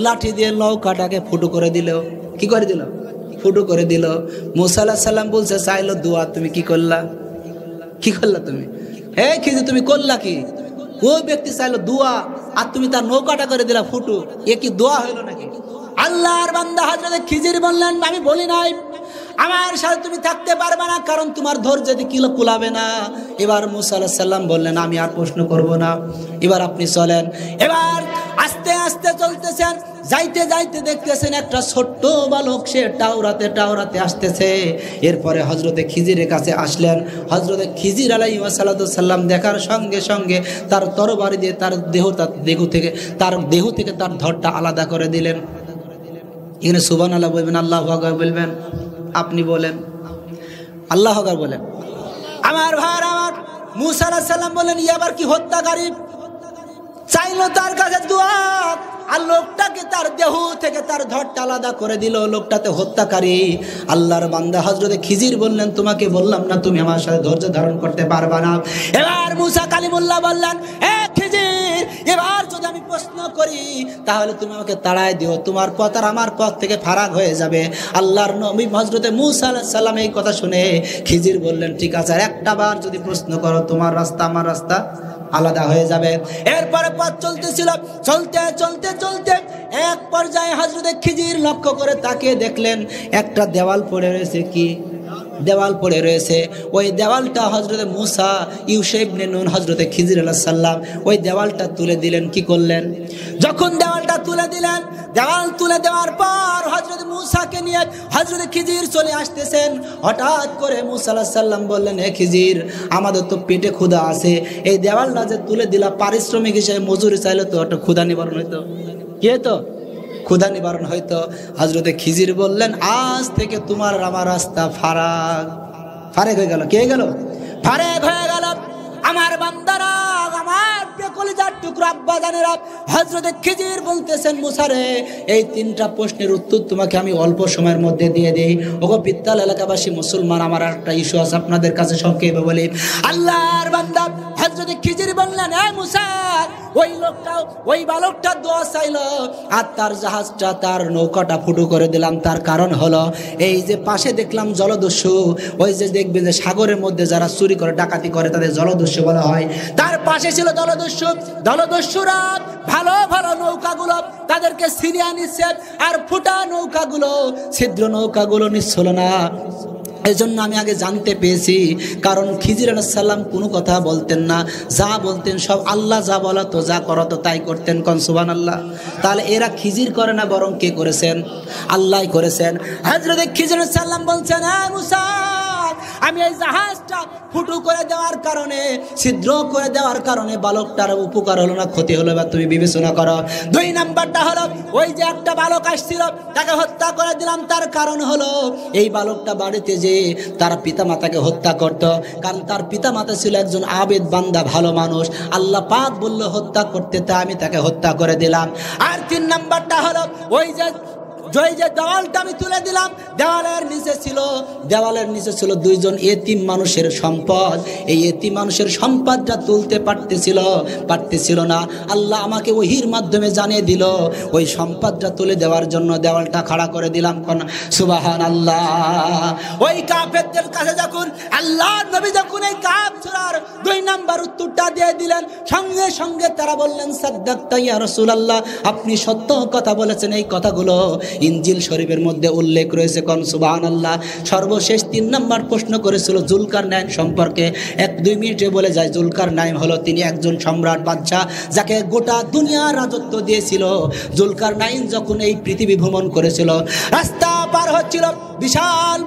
লাঠি দিয়ে নৌকাটাকে ফুটো করে দিল। কি করে দিল? ফুটো করে দিল। মুসা আলাইহিস সালাম বলছে চাইলো দোয়া, তুমি কি করলা? কি করলা তুমি? হে খিজির তুমি করলা কি? ওই ব্যক্তি চাইলো দোয়া আর তুমি তার নৌকাটা করে দিলা ফুটো, এ কি দোয়া হইলো নাকি? আল্লাহর বান্দা হযরতে খিজির বললেন আমি বলি নাই, আমার সাথে তুমি থাকতে পারবে না, কারণ তোমার ধৈর্য যদি কিলো কুলাবে না। এবার মুসা আলাইহিস সালাম বললেন আমি আর প্রশ্ন করব না, এবার আপনি চলেন। এবার আস্তে আস্তে চলতেছেন, যাইতে যাইতে দেখতেছেন একটা ছোট্ট বালক সে টাওরাতে টাওরাতে আসতেছে। এরপরে হযরতে খিজিরের কাছে আসলেন। হযরতে খিজির আলাইহিস সালাম দেখার সঙ্গে সঙ্গে তার তরবারি দিয়ে তার দেহ থেকে তার ধরটা আলাদা করে দিলেন। এখানে সুবহানাল্লাহ বলবেন, আল্লাহু আকবার বলবেন? আপনি বলেন আল্লাহু আকবার বলেন। আমার ভাই আমার মুসা আলাইহিস সালাম বলেন আবার কি হত্যাকারী? চাইলো তার কাছে দোয়া আর লোকটাকে তার দেহ থেকে তার ধরটা আলাদা করে দিল। লোকটাতে হত্যাকারী। আল্লাহর বান্দা হযরতে খিজির বললেন তোমাকে বললাম না তুমি আমার সাথে ধৈর্য ধারণ করতে পারবা না। এবার মুসা কালিমুল্লাহ বললেন এ খিজির এবার যদি আমি প্রশ্ন করি তাহলে তুমি আমাকে তাড়ায় দিও, তোমার পথ আর আমার পথ থেকে ফারাক হয়ে যাবে। আল্লাহর নবী হযরতে মুসা আলাইহিস সালাম এই কথা শুনে খিজির বললেন ঠিক আছে, আর একটা বার যদি প্রশ্ন করো তোমার রাস্তা আমার রাস্তা আলাদা হয়ে যাবে। এরপরে পথ চলতেছিল, চলতে চলতে চলতে এক পর্যায়ে হযরতে খিজির লক্ষ্য করে তাকিয়ে দেখলেন একটা দেওয়াল পড়ে রয়েছে। কি দেওয়াল পড়ে রয়েছে? ওই দেওয়ালটা হযরতে মুসা ইউসা ইবনে নুন হযরতে খিজির আলাইহিস সালাম ওই দেওয়ালটা তুলে দিলেন। কি করলেন? যখন দেওয়ালটা তুলে দিলেন, দেওয়াল তুলে দেওয়ার পর হযরতে মুসাকে নিয়ে হযরতে খিজির চলে আসতেছেন। হঠাৎ করে মুসা আলাইহিস সালাম বললেন হে খিজির আমাদের তো পেটে ক্ষুধা আছে, এই দেওয়ালটা যে তুলে দিলা পারিশ্রমিক হিসেবে মজুরি চাইলে তো একটা ক্ষুধা নিবারণ হইতো। কি হতো? ক্ষুধা নিবারণ হয়তো। হযরতে খিজির বললেন আজ থেকে তোমার আমার রাস্তা ফারেক হয়ে গেল। কে গেল? ফারেক হয়ে গেল। আমার বান্দারা, আমার কলিজার টুকরা আব্বা জানেরা, হযরতে খিজির বলতেছেন মুসা রে এই তিনটা প্রশ্নের উত্তর তোমাকে আমি অল্প সময়ের মধ্যে দিয়ে দেই। ওগো বিত্তাল এলাকাবাসী মুসলমান, আমার একটা ইস্যু আছে আপনাদের কাছে সংক্ষেপে বলি। আল্লাহর বান্দা হযরতে খিজির বললেন এ মুসা ওই লোকটা ওই বালকটা দোয়া চাইল আর তার জাহাজটা তার নৌকাটা ফুটো করে দিলাম। তার কারণ হলো এই যে পাশে দেখলাম জলদস্যু, ওই যে দেখবেন যে সাগরের মধ্যে যারা চুরি করে ডাকাতি করে তাদের জলদস্যু বলা হয়, তার পাশে ছিল জলদস্যু। দলদস্যুরা ভালো ভালো নৌকাগুলো তাদেরকে ছিনিয়ে নিচ্ছে, আর ফুটা নৌকাগুলো, ছিদ্র নৌকাগুলো নিচ্ছিল না। এই জন্য আমি আগে জানতে পেয়েছি, কারণ খিজির আলাইহিস সালাম কোনো কথা বলতেন না, যা বলতেন সব আল্লাহ যা বলা তো যা করো তো তাই করতেন। কোন সুবহানাল্লাহ। তাহলে এরা খিজির করে না, বরং কে করেছেন? আল্লাহ করেছেন। হযরত খিজির আলাইহিস সালাম বলছেন, হ্যাঁ মুসা, আমি এই জাহাজটা ফুটো করে দেওয়ার কারণে, ছিদ্র করে দেওয়ার কারণে বালকটার উপকার হলো না ক্ষতি হলো, বা তুমি বিবেচনা করো। 2 নাম্বারটা হলো, ওই যে একটা বালক আসছিল তাকে হত্যা করে দিলাম, তার কারণ হলো এই বালকটা বাড়িতে যে তার পিতা মাতাকে হত্যা করত, কারণ তার পিতা মাতা ছিল একজন আবেদ বান্দা, ভালো মানুষ। আল্লাহ পাক বলল হত্যা করতে, তা আমি তাকে হত্যা করে দিলাম। আর 3 নাম্বারটা হলো, ওই যে দেওয়ালটা আমি তুলে দিলাম, দেওয়ালের নিচে ছিল 2জন এতিম মানুষের সম্পদ। এই এতিম মানুষের সম্পদটা তুলতে পারতেছিল না। আল্লাহ আমাকে ওহির মাধ্যমে জানিয়ে দিল, ওই সম্পদটা তুলে দেওয়ার জন্য দেওয়ালটা খাড়া করে দিলাম। সুবহানাল্লাহ। ওই কাফেরদের কাছে যখন আল্লাহর নবী যখন এই কাফের সূরার 2 নাম্বার উত্তরটা দিয়ে দিলেন, সঙ্গে সঙ্গে তারা বললেন, সাদ্দাকতা ইয়া রাসূলুল্লাহ, আপনি সত্য কথা বলেছেন। এই কথাগুলো ইনজিল শরীফের মধ্যে উল্লেখ রয়েছে। কোন সুবহানাল্লাহ। সর্বশেষ 3 নাম্বার প্রশ্ন করেছিল জুলকারনাইন সম্পর্কে। 1-2 মিনিটে বলে যায়, জুলকারনাইন হলো তিনি একজন সম্রাট বাদশাহ, যাকে গোটা দুনিয়া রাজত্ব দিয়েছিল। জুলকারনাইন যখন এই পৃথিবী ভ্রমণ করেছিল, রাস্তা পার হচ্ছিল, বিশাল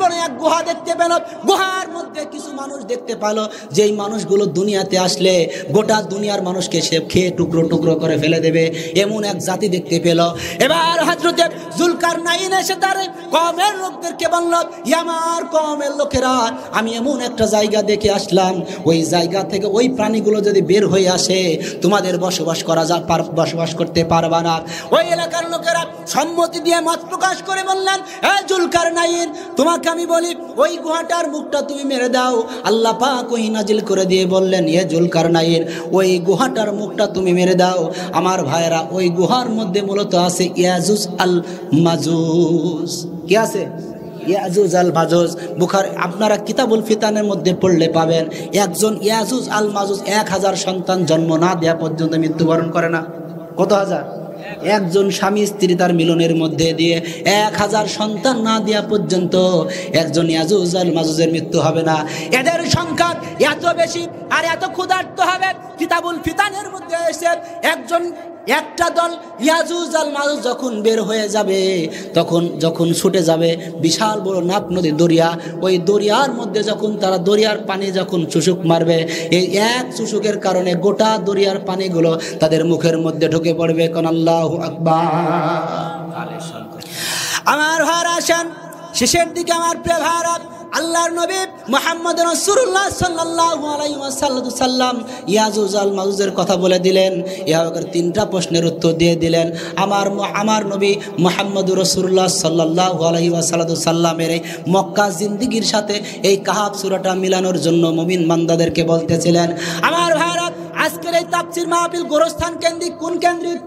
বড় এক গুহা দেখতে পেল। গুহার মধ্যে কিছু মানুষ দেখতে পেল, যেই মানুষগুলো দুনিয়াতে আসলে গোটা দুনিয়ার মানুষকে সে খেয়ে টুকরো টুকরো করে ফেলে দেবে, এমন এক জাতি দেখতে পেল। এবার হযরত জুলকারনাইন এসে তার কওমের লোকদেরকে বলল, আমার কওমের লোকেরা, আমি এমন একটা জায়গা দেখে আসলাম, ওই জায়গা থেকে ওই প্রাণীগুলো যদি বের হয়ে আসে, তোমাদের বসবাস করতে পারবা না। ওই এলাকার লোকেরা সম্মতি দিয়ে মত প্রকাশ করে বললেন, জুলকারনাইন, তোমাকে আমি বলি, ওই গুহাটার মুখটা তুমি মেরে দাও। আল্লাহ পাক ওহী নাজিল করে দিয়ে বললেন, জুলকারনাইন, ওই গুহাটার মুখটা তুমি মেরে দাও। আমার ভাইরা, ওই গুহার মধ্যে মূলত আছে ইয়াজুজ আল মাজুজ। কি আছে? ইয়াজুজ আল মাজুজ। বুখারী, আপনারা কিতাবুল ফিতানের মধ্যে পড়লে পাবেন, একজন ইয়াজুজ আল মাজুজ 1000 সন্তান জন্ম না দেওয়া পর্যন্ত মৃত্যুবরণ করে না। কত হাজার? একজন স্বামী স্ত্রী তার মিলনের মধ্যে দিয়ে 1000 সন্তান না দেওয়া পর্যন্ত একজন ইয়াজুজ আল মাজুজের মৃত্যু হবে না। এদের সংখ্যা এত বেশি আর এত ক্ষুধার্ত হবে, কিতাবুল ফিতানের মধ্যে এসে একটা দল ইয়াজুজ আল মাজুজ যখন বের হয়ে যাবে, যখন ছুটে যাবে, বিশাল বড় নাফ নদী দরিয়া, ওই দরিয়ার মধ্যে যখন তারা দরিয়ার পানি যখন চুষুক মারবে, এই এক চুষুকের কারণে গোটা দরিয়ার পানিগুলো তাদের মুখের মধ্যে ঢুকে পড়বে। কোন আল্লাহু আকবার। আমার ভাইরা আসেন, শেষের দিকে আমার প্রিয় ভাইরা, আল্লাহর নবী মুহাম্মদ রাসূলুল্লাহ সাল্লাল্লাহু আলাইহি ওয়াসাল্লাম ইয়াজুজ আল মাজুজের কথা বলে দিলেন। এভাবে 3টা প্রশ্নের উত্তর দিয়ে দিলেন। আমার নবী মুহাম্মদ রাসূলুল্লাহ সাল্লাল্লাহু আলাইহি ওয়াসাল্লামের এই মক্কা জিন্দেগির সাথে এই কাহাফ সূরাটা মিলানোর জন্য মুমিন বান্দাদেরকে বলতেছিলেন। আমার ভাইরা, আজকের এই তাফসীর মাহফিল গোরস্থান কেন্দ্রিক, কোন কেন্দ্রিক?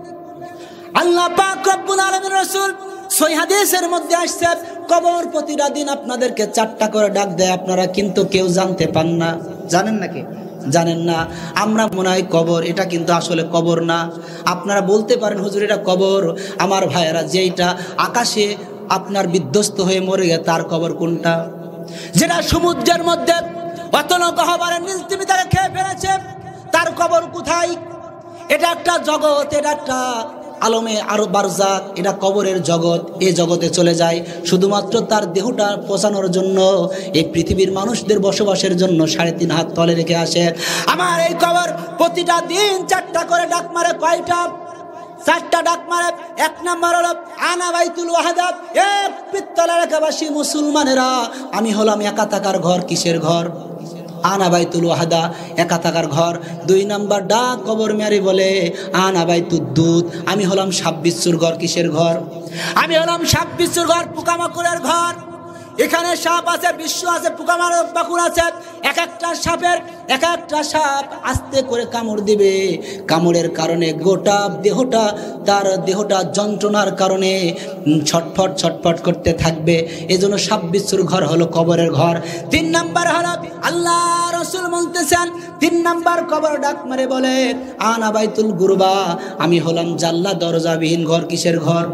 আল্লাহ পাক রব্বুল আলামিন রাসূল সহিহ হাদিসের মধ্যে আসছে, কবর প্রতিটা দিন আপনাদেরকে 4টা করে ডাক দেয়, আপনারা কিন্তু কেউ জানতে পান না। জানেন নাকি? জানেন না। আমরা মনে হয় কবর, এটা কিন্তু আসলে কবর না। আপনারা বলতে পারেন হুজুর এটা কবর। আমার ভাইয়েরা, যেটা আকাশে আপনার বিধ্বস্ত হয়ে মরে গেছে তার কবর কোনটা? যেটা সমুদ্রের মধ্যে অতল গহ্বরের নীল তিমি তাকে খেয়ে ফেলেছে, তার কবর কোথায়? এটা একটা জগৎ, এটা একটা আলমে আরো বারজাক, এটা কবরের জগৎ। এই জগতে চলে যায় শুধুমাত্র তার দেহটা পচানোর জন্য, এই পৃথিবীর মানুষদের বসবাসের জন্য 3.5 হাত তলে রেখে আসে। আমার এই কবর প্রতিটা দিন 4টা করে ডাক মারে। কয়টা? 4টা ডাক মারে। 1 নম্বর হলো আনা বাইতুল ওয়াহদা, এক পিত্তলের এলাকাবাসী মুসলমানেরা, আমি হলাম একা থাকার ঘর। কিসের ঘর? আনা বাইতুল ওয়াহদা, একা থাকার ঘর। 2 নম্বর ডাক কবর মেরে বলে আনা বাইতুদ দুদ, আমি হলাম সাপ বিচ্ছুর ঘর। কিসের ঘর? আমি হলাম সাপ বিচ্ছুর ঘর, পোকামাকড়ের ঘর। এখানে সাপ আছে, বিশ্ব আছে, পোকামাকড় পাখুর আছে। এক একটা সাপের এক একটা সাপ আস্তে করে কামড় দিবে, কামড়ের কারণে গোটা দেহটা, তার দেহটা যন্ত্রণার কারণে ছটফট ছটফট করতে থাকবে। এজন্য সাপ বিচ্ছুর ঘর হলো কবরের ঘর। 3 নাম্বার হলো আল্লাহ রাসূল বলতেছেন, 3 নাম্বার কবর ডাক মারে বলে আনা বাইতুল গুরবা, আমি হলাম জাল্লা দরজাবিহীন ঘর। কিসের ঘর?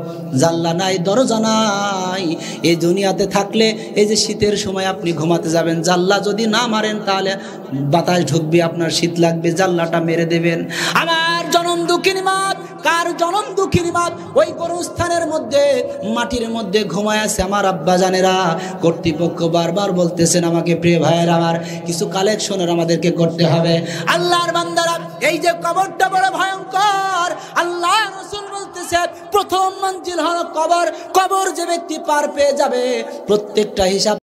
জাল্লা নাই, দরজা নাই। এই দুনিয়াতে থাকলে এই যে শীতের সময় আপনি ঘুমাতে যাবেন, জাল্লা যদি না মারেন তাহলে বাতাস ঢুকবে, আপনার শীত লাগবে, জাল্লাটা মেরে দেবেন। আমার জনম দুঃখিনী মা, কার জনম দুঃখিনী মা? ওই গোরস্থানের মধ্যে মাটির মধ্যে ঘুমায় আছে আমার আব্বা জানেরা। কর্তৃপক্ষ বারবার বলতেছেন আমাকে, প্রিয় ভাইয়ের আমার, কিছু কালেকশনের আমাদেরকে করতে হবে। আল্লাহর বান্দারা, এই যে কবরটা বড় ভয়ঙ্কর। আল্লাহ রাসূল বলতেছে প্রথম মঞ্জিল হলো কবর। কবর যে ব্যক্তি পার পেয়ে যাবে, প্রত্যেকটা হিসাব